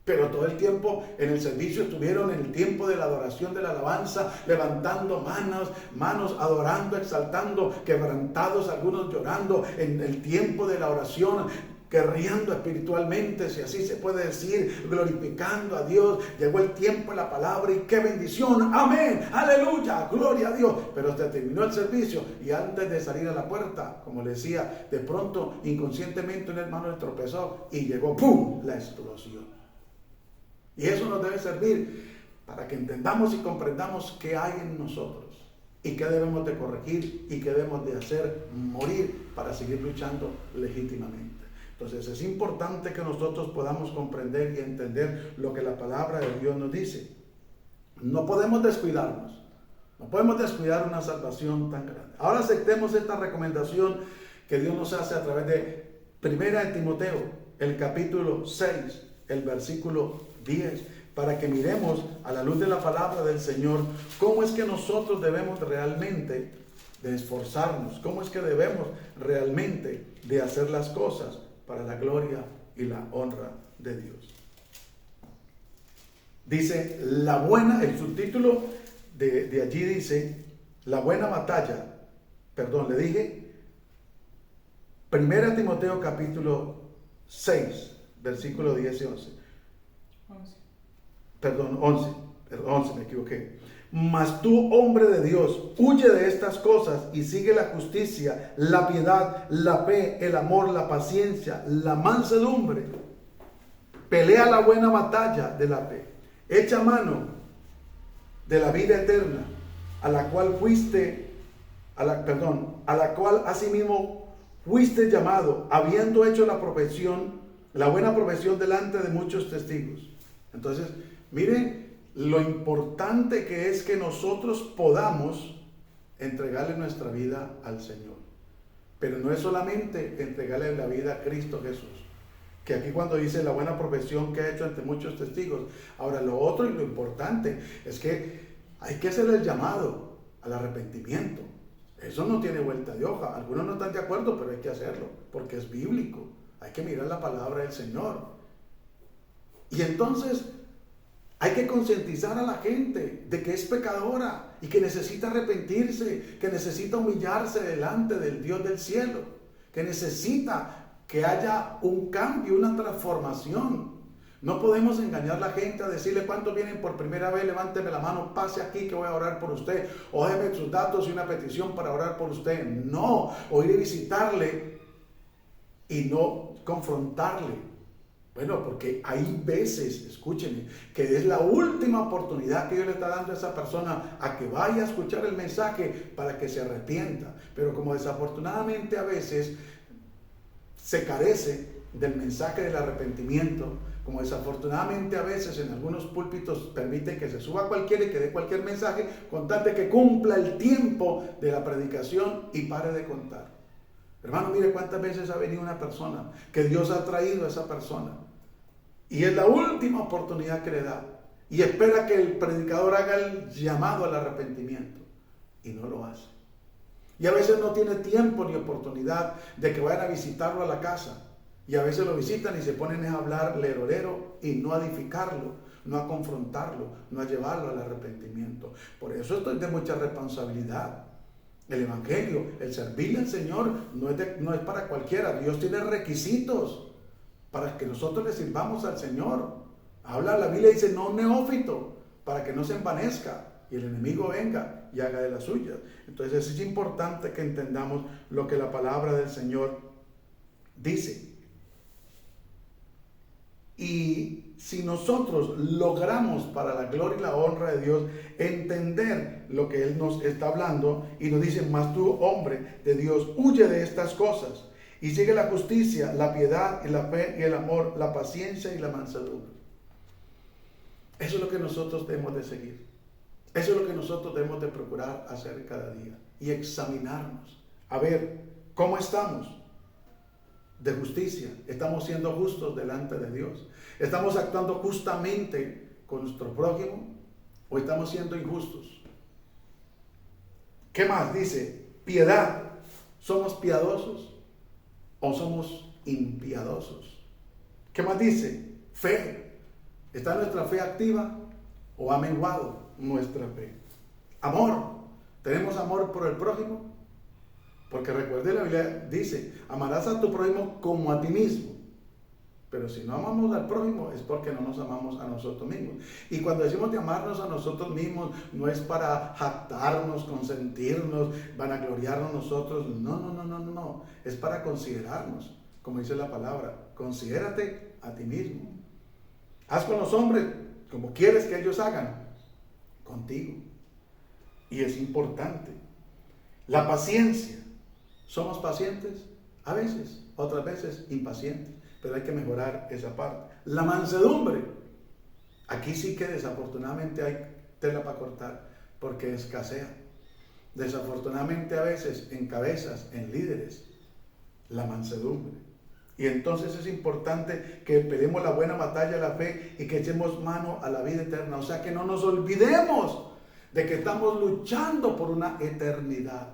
Pero todo el tiempo en el servicio estuvieron en el tiempo de la adoración, de la alabanza, levantando manos, adorando, exaltando, quebrantados, algunos llorando en el tiempo de la oración, guerreando espiritualmente, si así se puede decir, glorificando a Dios. Llegó el tiempo de la palabra y qué bendición, amén, aleluya, gloria a Dios. Pero se terminó el servicio y antes de salir a la puerta, como le decía, de pronto inconscientemente un hermano le tropezó y llegó, ¡pum!, la explosión. Y eso nos debe servir para que entendamos y comprendamos qué hay en nosotros y qué debemos de corregir y qué debemos de hacer morir para seguir luchando legítimamente. Entonces es importante que nosotros podamos comprender y entender lo que la palabra de Dios nos dice. No podemos descuidarnos. No podemos descuidar una salvación tan grande. Ahora aceptemos esta recomendación que Dios nos hace a través de 1 Timoteo, el capítulo 6, el versículo 10, para que miremos a la luz de la palabra del Señor cómo es que nosotros debemos realmente de esforzarnos, cómo es que debemos realmente de hacer las cosas para la gloria y la honra de Dios. Dice, el subtítulo de allí dice, la buena batalla, le dije, 1 Timoteo capítulo 6, versículo 10 y 11. 11, me equivoqué. Mas tú, hombre de Dios, huye de estas cosas y sigue la justicia, la piedad, la fe, el amor, la paciencia, la mansedumbre. Pelea la buena batalla de la fe. Echa mano de la vida eterna, a la cual asimismo fuiste llamado, habiendo hecho la buena profesión delante de muchos testigos. Entonces, miren lo importante que es que nosotros podamos entregarle nuestra vida al Señor. Pero no es solamente entregarle la vida a Cristo Jesús, que aquí cuando dice la buena profesión que ha hecho ante muchos testigos. Ahora, lo otro y lo importante es que hay que hacer el llamado al arrepentimiento. Eso no tiene vuelta de hoja. Algunos no están de acuerdo, pero hay que hacerlo, porque es bíblico. Hay que mirar la palabra del Señor. Y entonces hay que concientizar a la gente de que es pecadora y que necesita arrepentirse, que necesita humillarse delante del Dios del cielo, que necesita que haya un cambio, una transformación. No podemos engañar a la gente a decirle cuántos vienen por primera vez, levánteme la mano, pase aquí que voy a orar por usted, o déjeme sus datos y una petición para orar por usted. No, o ir a visitarle y no confrontarle. Bueno, porque hay veces, escúchenme, que es la última oportunidad que Dios le está dando a esa persona a que vaya a escuchar el mensaje para que se arrepienta. Pero como desafortunadamente a veces se carece del mensaje del arrepentimiento, como desafortunadamente a veces en algunos púlpitos permiten que se suba cualquiera y que dé cualquier mensaje, con tal de que cumpla el tiempo de la predicación y pare de contar. Hermano, mire cuántas veces ha venido una persona que Dios ha traído a esa persona y es la última oportunidad que le da y espera que el predicador haga el llamado al arrepentimiento y no lo hace. Y a veces no tiene tiempo ni oportunidad de que vayan a visitarlo a la casa, y a veces lo visitan y se ponen a hablar lerolero y no a edificarlo, no a confrontarlo, no a llevarlo al arrepentimiento. Por eso esto es de mucha responsabilidad. El evangelio, el servirle al Señor no es para cualquiera. Dios tiene requisitos para que nosotros le sirvamos al Señor. Habla la Biblia y dice no neófito, para que no se envanezca y el enemigo venga y haga de las suyas. Entonces es importante que entendamos lo que la palabra del Señor dice. Y si nosotros logramos, para la gloria y la honra de Dios, entender lo que Él nos está hablando y nos dice: mas tú, hombre de Dios, huye de estas cosas y sigue la justicia, la piedad y la fe y el amor, la paciencia y la mansedumbre. Eso es lo que nosotros debemos de seguir. Eso es lo que nosotros debemos de procurar hacer cada día y examinarnos. A ver, ¿cómo estamos? De justicia. ¿Estamos siendo justos delante de Dios? ¿Estamos actuando justamente con nuestro prójimo o estamos siendo injustos? ¿Qué más? Dice, piedad. ¿Somos piadosos o somos impiadosos? ¿Qué más dice? Fe. ¿Está nuestra fe activa o ha menguado nuestra fe? Amor. ¿Tenemos amor por el prójimo? Porque recuerde, la Biblia dice: amarás a tu prójimo como a ti mismo. Pero si no amamos al prójimo es porque no nos amamos a nosotros mismos. Y cuando decimos de amarnos a nosotros mismos, no es para jactarnos, consentirnos, vanagloriarnos nosotros. No. Es para considerarnos, como dice la palabra. Considérate a ti mismo. Haz con los hombres como quieres que ellos hagan contigo. Y es importante. La paciencia. ¿Somos pacientes? A veces, otras veces impacientes, pero hay que mejorar esa parte. La mansedumbre. Aquí sí que desafortunadamente hay tela para cortar, porque escasea. Desafortunadamente a veces en cabezas, en líderes, la mansedumbre. Y entonces es importante que peleemos la buena batalla de la fe y que echemos mano a la vida eterna. O sea, que no nos olvidemos de que estamos luchando por una eternidad,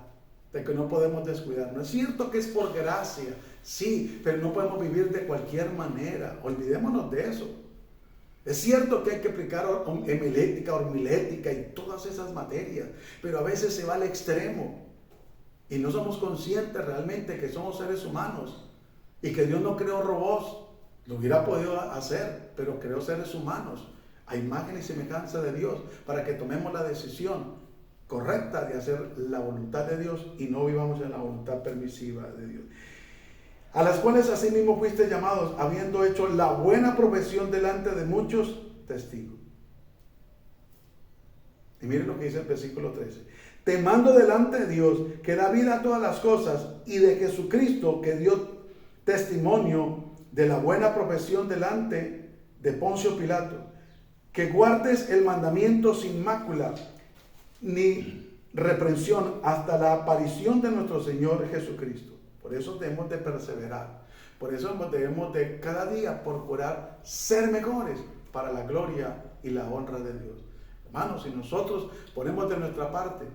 de que no podemos descuidarnos. Es cierto que es por gracia, sí, pero no podemos vivir de cualquier manera. Olvidémonos de eso. Es cierto que hay que aplicar homilética, hormilética y todas esas materias, pero a veces se va al extremo y no somos conscientes realmente que somos seres humanos y que Dios no creó robots. Lo hubiera podido hacer, pero creó seres humanos a imagen y semejanza de Dios, para que tomemos la decisión correcta de hacer la voluntad de Dios y no vivamos en la voluntad permisiva de Dios. A las cuales asimismo fuiste llamados, habiendo hecho la buena profesión delante de muchos testigos. Y miren lo que dice el versículo 13. Te mando delante de Dios, que da vida a todas las cosas, y de Jesucristo, que dio testimonio de la buena profesión delante de Poncio Pilato, que guardes el mandamiento sin mácula ni reprensión hasta la aparición de nuestro Señor Jesucristo. Por eso debemos de perseverar. Por eso debemos de cada día procurar ser mejores para la gloria y la honra de Dios. Hermanos, si nosotros ponemos de nuestra parte,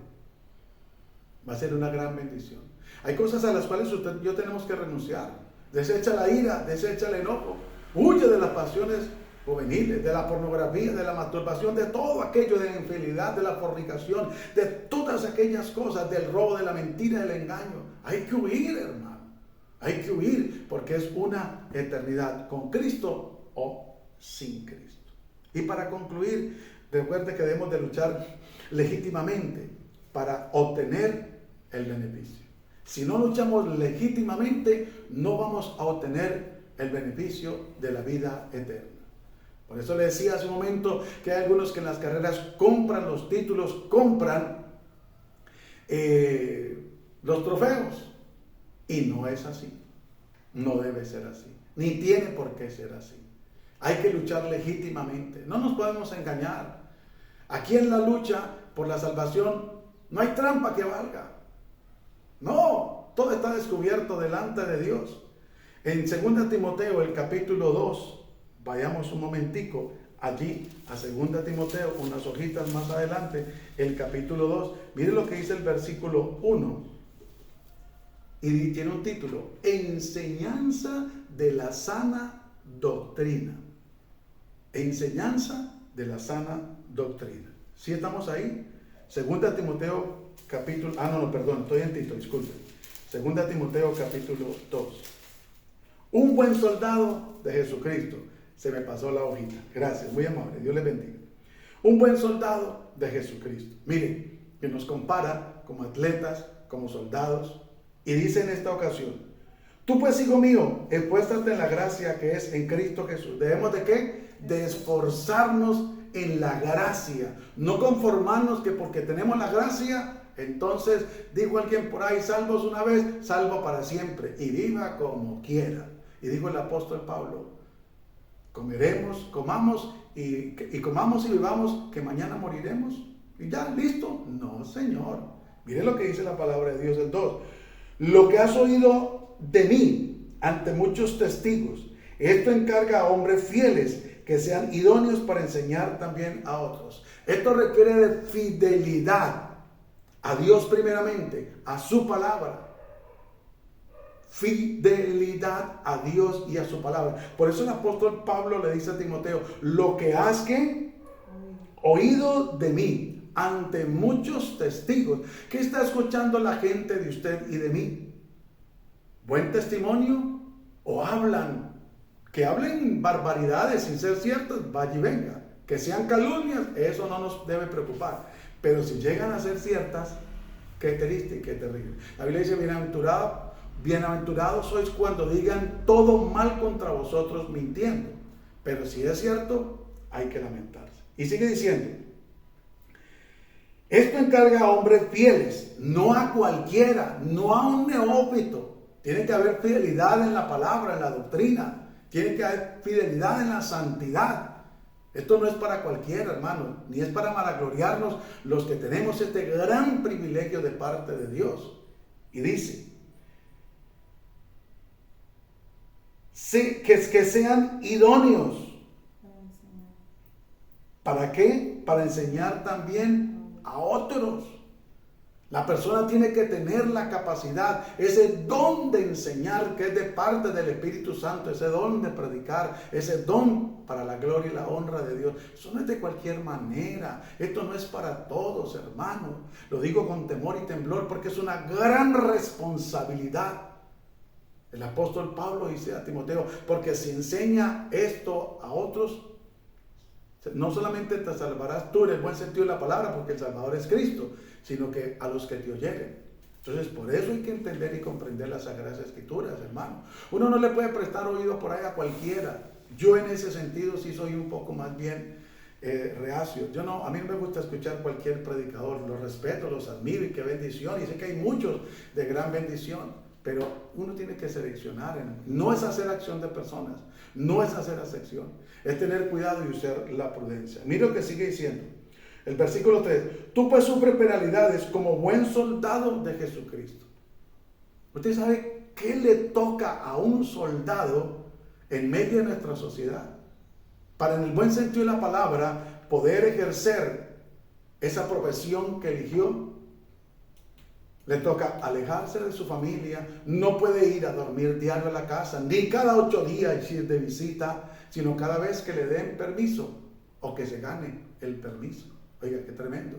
va a ser una gran bendición. Hay cosas a las cuales usted y yo tenemos que renunciar. Desecha la ira, desecha el enojo, huye de las pasiones juveniles, de la pornografía, de la masturbación, de todo aquello, de la infidelidad, de la fornicación, de todas aquellas cosas, del robo, de la mentira, del engaño. Hay que huir, hermano. Hay que huir, porque es una eternidad con Cristo o sin Cristo. Y para concluir, recuerde que debemos de luchar legítimamente para obtener el beneficio. Si no luchamos legítimamente, no vamos a obtener el beneficio de la vida eterna. Por eso le decía hace un momento que hay algunos que en las carreras compran los títulos, compran los trofeos. Y no es así. No debe ser así. Ni tiene por qué ser así. Hay que luchar legítimamente. No nos podemos engañar. Aquí en la lucha por la salvación no hay trampa que valga. No, todo está descubierto delante de Dios. En 2 Timoteo, el capítulo 2, vayamos un momentico allí a 2 Timoteo, unas hojitas más adelante, el capítulo 2. Miren lo que dice el versículo 1. Y tiene un título: Enseñanza de la sana doctrina. Enseñanza de la sana doctrina. ¿Sí estamos ahí? 2 Timoteo capítulo... estoy en Tito, disculpen. 2 Timoteo capítulo 2. Un buen soldado de Jesucristo. Se me pasó la hojita. Gracias, muy amable. Dios les bendiga. Un buen soldado de Jesucristo. Miren, que nos compara como atletas, como soldados. Y dice en esta ocasión: Tú pues, hijo mío, esfuérzate en la gracia que es en Cristo Jesús. ¿Debemos de qué? De esforzarnos en la gracia. No conformarnos que porque tenemos la gracia, entonces, dijo alguien por ahí, salvos una vez, salvo para siempre. Y viva como quiera. Y dijo el apóstol Pablo, comamos y comamos y vivamos, que mañana moriremos. Y ya, listo. No, Señor. Mire lo que dice la palabra de Dios, el 2. Lo que has oído de mí ante muchos testigos, esto encarga a hombres fieles que sean idóneos para enseñar también a otros. Esto requiere de fidelidad a Dios primeramente, a su palabra. Fidelidad a Dios y a su palabra. Por eso el apóstol Pablo le dice a Timoteo, lo que has ¿qué? Oído de mí ante muchos testigos. ¿Qué está escuchando la gente de usted y de mí? ¿Buen testimonio? ¿O hablan? Que hablen barbaridades sin ser ciertas, vaya y venga. Que sean calumnias, eso no nos debe preocupar. Pero si llegan a ser ciertas, qué triste y qué terrible. La Biblia dice, bienaventurados sois cuando digan todo mal contra vosotros mintiendo. Pero si es cierto, hay que lamentarse. Y sigue diciendo, esto encarga a hombres fieles, no a cualquiera, no a un neófito. Tiene que haber fidelidad en la palabra, en la doctrina. Tiene que haber fidelidad en la santidad. Esto no es para cualquiera, hermano, ni es para vanagloriarnos los que tenemos este gran privilegio de parte de Dios. Y dice, que sean idóneos. ¿Para qué? Para enseñar también a otros. La persona tiene que tener la capacidad, ese don de enseñar que es de parte del Espíritu Santo, ese don de predicar, ese don para la gloria y la honra de Dios. Eso no es de cualquier manera, esto no es para todos, hermano. Lo digo con temor y temblor porque es una gran responsabilidad. El apóstol Pablo dice a Timoteo, porque si enseña esto a otros, no solamente te salvarás tú en el buen sentido de la palabra, porque el Salvador es Cristo, sino que a los que te oyeren. Entonces, por eso hay que entender y comprender las Sagradas Escrituras, hermano. Uno no le puede prestar oído por ahí a cualquiera. Yo en ese sentido sí soy un poco más bien reacio. A mí no me gusta escuchar cualquier predicador. Los respeto, los admiro y qué bendición. Y sé que hay muchos de gran bendición. Pero uno tiene que seleccionar. No es hacer acción de personas. No es hacer acepción. Es tener cuidado y usar la prudencia. Mira lo que sigue diciendo. El versículo 3. Tú pues sufres penalidades como buen soldado de Jesucristo. ¿Usted sabe qué le toca a un soldado en medio de nuestra sociedad? Para en el buen sentido de la palabra poder ejercer esa profesión que eligió. Le toca alejarse de su familia, no puede ir a dormir diario a la casa, ni cada 8 días ir de visita, sino cada vez que le den permiso o que se gane el permiso. Oiga, qué tremendo.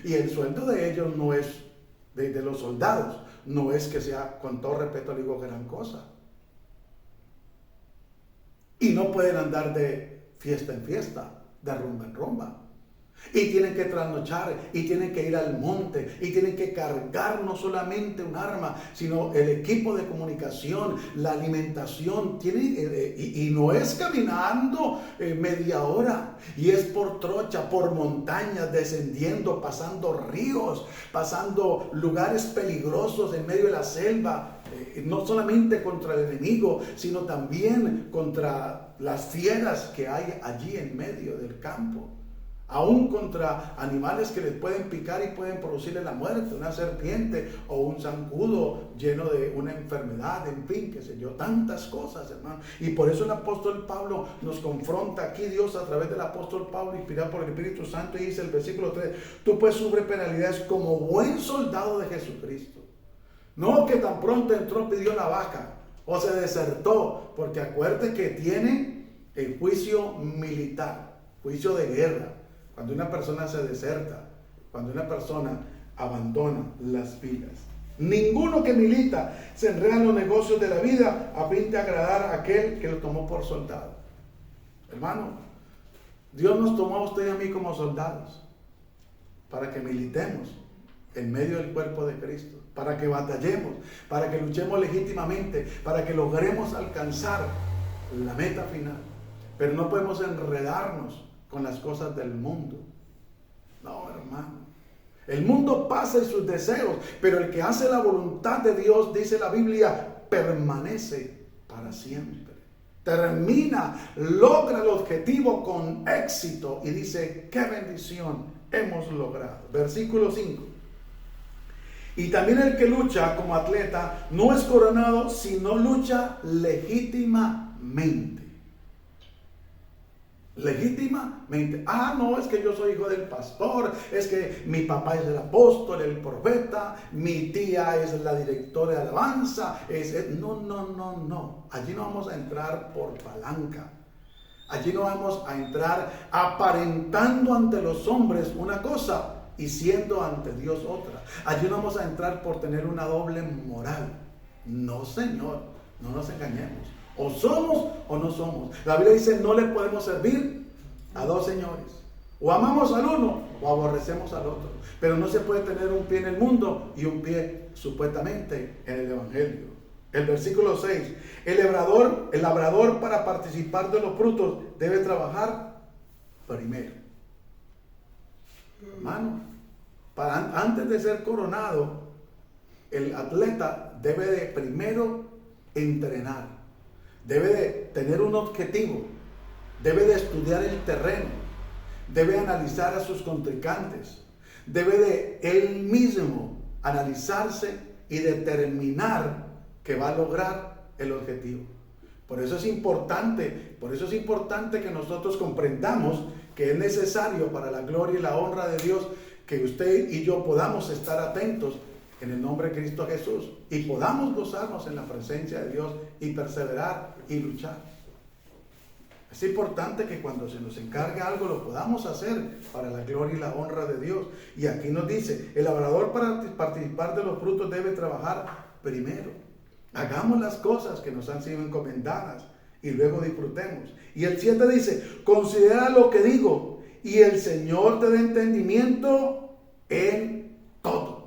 Y el sueldo de ellos no es, de los soldados, no es que sea, con todo respeto le digo, gran cosa. Y no pueden andar de fiesta en fiesta, de rumba en rumba. Y tienen que trasnochar, y tienen que ir al monte, y tienen que cargar no solamente un arma, sino el equipo de comunicación, la alimentación, y no es caminando media hora, y es por trocha, por montañas, descendiendo, pasando ríos, pasando lugares peligrosos en medio de la selva, no solamente contra el enemigo, sino también contra las fieras que hay allí en medio del campo. Aún contra animales que les pueden picar y pueden producirle la muerte, una serpiente o un zancudo lleno de una enfermedad, en fin, qué sé yo, tantas cosas, hermano. Y por eso el apóstol Pablo nos confronta aquí, Dios a través del apóstol Pablo, inspirado por el Espíritu Santo, y dice el versículo 3, tú pues sufres penalidades como buen soldado de Jesucristo. No que tan pronto entró, pidió la vaca o se desertó, porque acuérdate que tiene el juicio militar, juicio de guerra. Cuando una persona se deserta, cuando una persona abandona las filas. Ninguno que milita se enreda en los negocios de la vida a fin de agradar a aquel que lo tomó por soldado. Hermano, Dios nos tomó a usted y a mí como soldados para que militemos en medio del cuerpo de Cristo, para que batallemos, para que luchemos legítimamente, para que logremos alcanzar la meta final. Pero no podemos enredarnos con las cosas del mundo. No, hermano. El mundo pasa y sus deseos, pero el que hace la voluntad de Dios, dice la Biblia, permanece para siempre. Termina, logra el objetivo con éxito y dice, qué bendición hemos logrado. Versículo 5. Y también el que lucha como atleta no es coronado, sino lucha legítimamente. Legítimamente. No, es que yo soy hijo del pastor, es que mi papá es el apóstol, el profeta, mi tía es la directora de alabanza. No. Allí no vamos a entrar por palanca. Allí no vamos a entrar aparentando ante los hombres una cosa y siendo ante Dios otra. Allí no vamos a entrar por tener una doble moral. No, Señor, no nos engañemos. O somos o no somos. La Biblia dice, no le podemos servir a dos señores. O amamos al uno o aborrecemos al otro. Pero no se puede tener un pie en el mundo y un pie supuestamente en el Evangelio. El versículo 6. El labrador para participar de los frutos debe trabajar primero. Hermano, antes de ser coronado, el atleta debe de primero entrenar. Debe de tener un objetivo, debe de estudiar el terreno, debe analizar a sus contrincantes, debe de él mismo analizarse y determinar que va a lograr el objetivo. Por eso es importante que nosotros comprendamos que es necesario para la gloria y la honra de Dios que usted y yo podamos estar atentos en el nombre de Cristo Jesús y podamos gozarnos en la presencia de Dios y perseverar y luchar. Es importante que cuando se nos encargue algo lo podamos hacer para la gloria y la honra de Dios. Y aquí nos dice, el labrador para participar de los frutos debe trabajar primero. Hagamos las cosas que nos han sido encomendadas y luego disfrutemos. Y el 7 dice, considera lo que digo y el Señor te dé entendimiento en todo.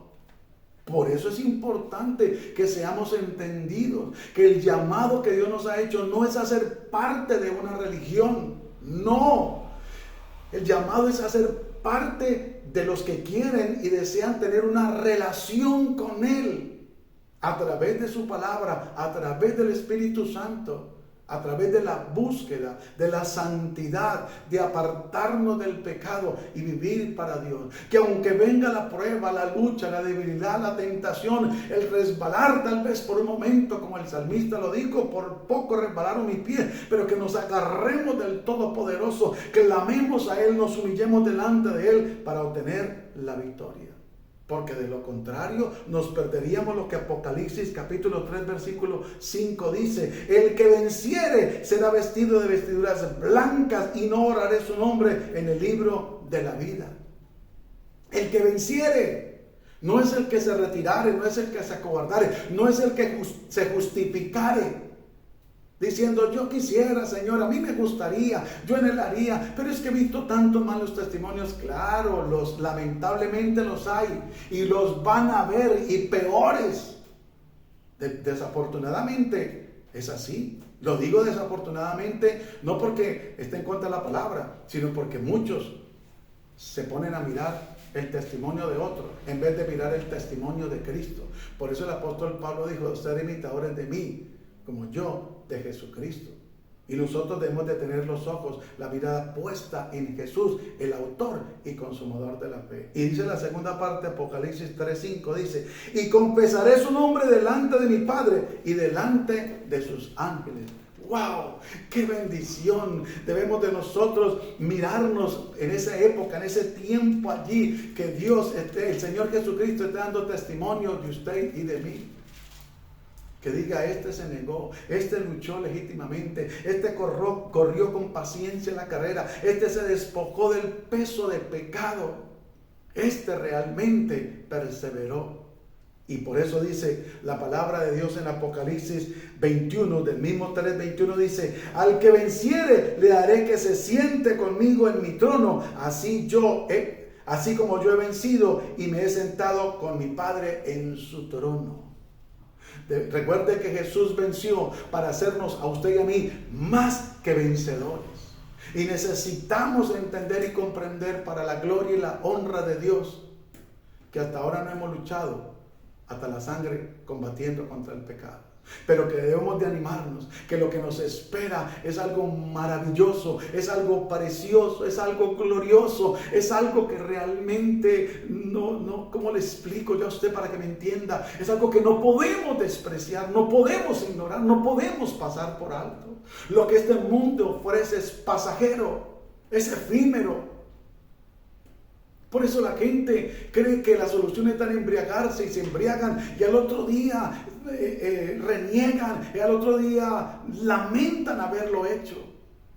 Por eso es importante que seamos entendidos, que el llamado que Dios nos ha hecho no es hacer parte de una religión, no. El llamado es hacer parte de los que quieren y desean tener una relación con Él a través de su palabra, a través del Espíritu Santo. A través de la búsqueda de la santidad, de apartarnos del pecado y vivir para Dios. Que aunque venga la prueba, la lucha, la debilidad, la tentación, el resbalar tal vez por un momento, como el salmista lo dijo, por poco resbalaron mis pies, pero que nos agarremos del Todopoderoso, clamemos a Él, nos humillemos delante de Él para obtener la victoria. Porque de lo contrario nos perderíamos lo que Apocalipsis capítulo 3 versículo 5 dice. El que venciere será vestido de vestiduras blancas y no borraré su nombre en el libro de la vida. El que venciere no es el que se retirare, no es el que se acobardare, no es el que se justificare. Diciendo, yo quisiera, Señor, a mí me gustaría, yo anhelaría, pero es que he visto tantos malos testimonios. Claro, lamentablemente los hay y los van a ver y peores. Desafortunadamente es así. Lo digo desafortunadamente, no porque esté en contra de la palabra, sino porque muchos se ponen a mirar el testimonio de otro en vez de mirar el testimonio de Cristo. Por eso el apóstol Pablo dijo, ustedes imitadores de mí, como yo de Jesucristo. Y nosotros debemos de tener los ojos, la mirada puesta en Jesús, el autor y consumador de la fe. Y dice la segunda parte, Apocalipsis 3:5, dice, y confesaré su nombre delante de mi Padre y delante de sus ángeles. ¡Wow! ¡Qué bendición! Debemos de nosotros mirarnos en esa época, en ese tiempo allí, que Dios el Señor Jesucristo esté dando testimonio de usted y de mí. Que diga, este se negó, este luchó legítimamente, este corrió con paciencia la carrera, este se despojó del peso de pecado, este realmente perseveró. Y por eso dice la palabra de Dios en Apocalipsis 21, del mismo 3:21 dice, al que venciere le haré que se siente conmigo en mi trono, así así como yo he vencido y me he sentado con mi Padre en su trono. Recuerde que Jesús venció para hacernos a usted y a mí más que vencedores. Y necesitamos entender y comprender para la gloria y la honra de Dios que hasta ahora no hemos luchado hasta la sangre combatiendo contra el pecado. Pero que debemos de animarnos, que lo que nos espera es algo maravilloso, es algo precioso, es algo glorioso, es algo que realmente ¿cómo le explico yo a usted para que me entienda? Es algo que no podemos despreciar, no podemos ignorar, no podemos pasar por alto. Lo que este mundo ofrece es pasajero, es efímero. Por eso la gente cree que la solución está en embriagarse y se embriagan y al otro día reniegan y al otro día lamentan haberlo hecho.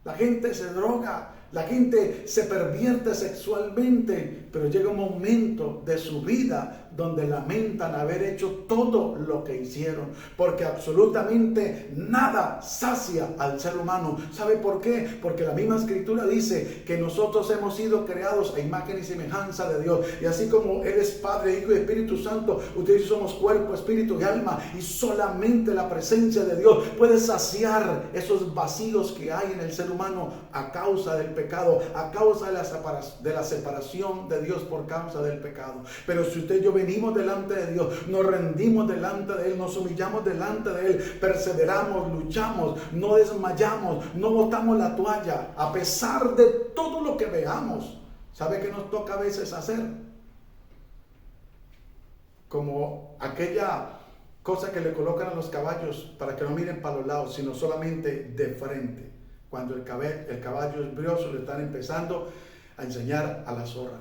La gente se droga, la gente se pervierte sexualmente, pero llega un momento de su vida donde lamentan haber hecho todo lo que hicieron, porque absolutamente nada sacia al ser humano. ¿Sabe por qué? Porque la misma escritura dice que nosotros hemos sido creados a imagen y semejanza de Dios, y así como Él es Padre, Hijo y Espíritu Santo, ustedes somos cuerpo, espíritu y alma, y solamente la presencia de Dios puede saciar esos vacíos que hay en el ser humano a causa del pecado, a causa de la separación de Dios por causa del pecado. Pero si usted y yo venimos delante de Dios, nos rendimos delante de Él, nos humillamos delante de Él, perseveramos, luchamos, no desmayamos, no botamos la toalla, a pesar de todo lo que veamos. ¿Sabe qué nos toca a veces hacer? Como aquella cosa que le colocan a los caballos para que no miren para los lados, sino solamente de frente. Cuando el caballo es brioso, le están empezando a enseñar a la zorra.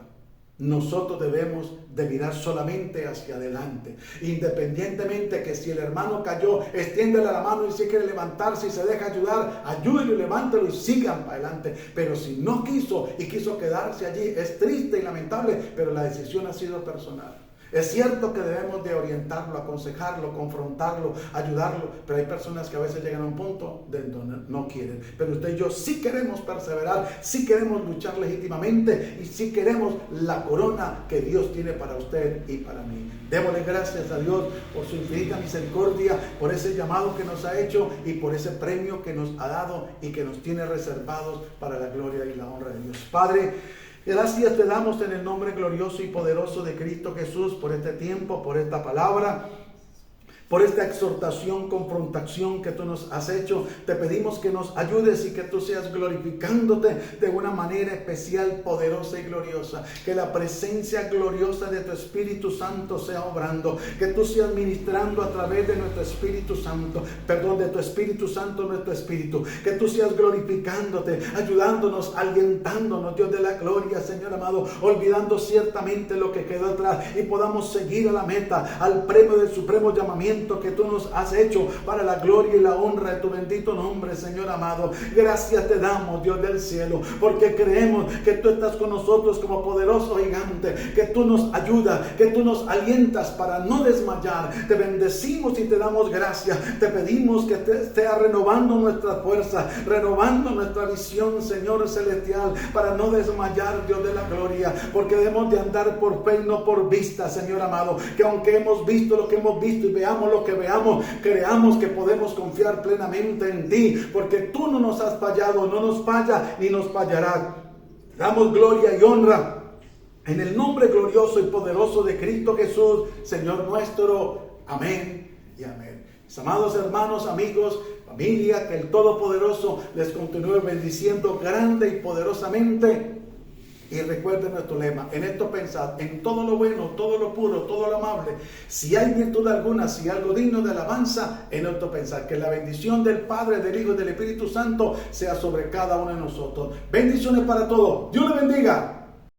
Nosotros debemos de mirar solamente hacia adelante, independientemente que si el hermano cayó, extiéndele la mano y si quiere levantarse y se deja ayudar, ayúdelo y levántelo y sigan para adelante. Pero si no quiso y quiso quedarse allí, es triste y lamentable, pero la decisión ha sido personal. Es cierto que debemos de orientarlo, aconsejarlo, confrontarlo, ayudarlo, pero hay personas que a veces llegan a un punto de donde no quieren. Pero usted y yo sí queremos perseverar, sí queremos luchar legítimamente y sí queremos la corona que Dios tiene para usted y para mí. Démosle gracias a Dios por su infinita misericordia, por ese llamado que nos ha hecho y por ese premio que nos ha dado y que nos tiene reservados para la gloria y la honra de Dios. Padre, gracias te damos en el nombre glorioso y poderoso de Cristo Jesús por este tiempo, por esta palabra, por esta exhortación, confrontación que tú nos has hecho. Te pedimos que nos ayudes y que tú seas glorificándote de una manera especial, poderosa y gloriosa. Que la presencia gloriosa de tu Espíritu Santo sea obrando. Que tú seas ministrando a través de nuestro Espíritu Santo. Perdón, de tu Espíritu Santo, nuestro Espíritu. Que tú seas glorificándote, ayudándonos, alientándonos, Dios de la gloria, Señor amado. Olvidando ciertamente lo que quedó atrás y podamos seguir a la meta, al premio del supremo llamamiento que tú nos has hecho para la gloria y la honra de tu bendito nombre, Señor amado. Gracias te damos, Dios del cielo, porque creemos que tú estás con nosotros como poderoso gigante, que tú nos ayudas, que tú nos alientas para no desmayar. Te bendecimos y te damos gracias. Te pedimos que te esté renovando nuestra fuerza, renovando nuestra visión, Señor celestial, para no desmayar, Dios de la gloria, porque debemos de andar por fe y no por vista, Señor amado. Que aunque hemos visto lo que hemos visto y veamos lo que veamos, creamos que podemos confiar plenamente en ti, porque tú no nos has fallado, no nos falla ni nos fallará. Damos gloria y honra en el nombre glorioso y poderoso de Cristo Jesús, Señor nuestro. Amén y amén. Mis amados hermanos, amigos, familia, que el Todopoderoso les continúe bendiciendo grande y poderosamente. Y recuerden nuestro lema: en esto pensad, en todo lo bueno, todo lo puro, todo lo amable, si hay virtud alguna, si hay algo digno de alabanza, en esto pensad. Que la bendición del Padre, del Hijo y del Espíritu Santo sea sobre cada uno de nosotros. Bendiciones para todos. Dios le bendiga.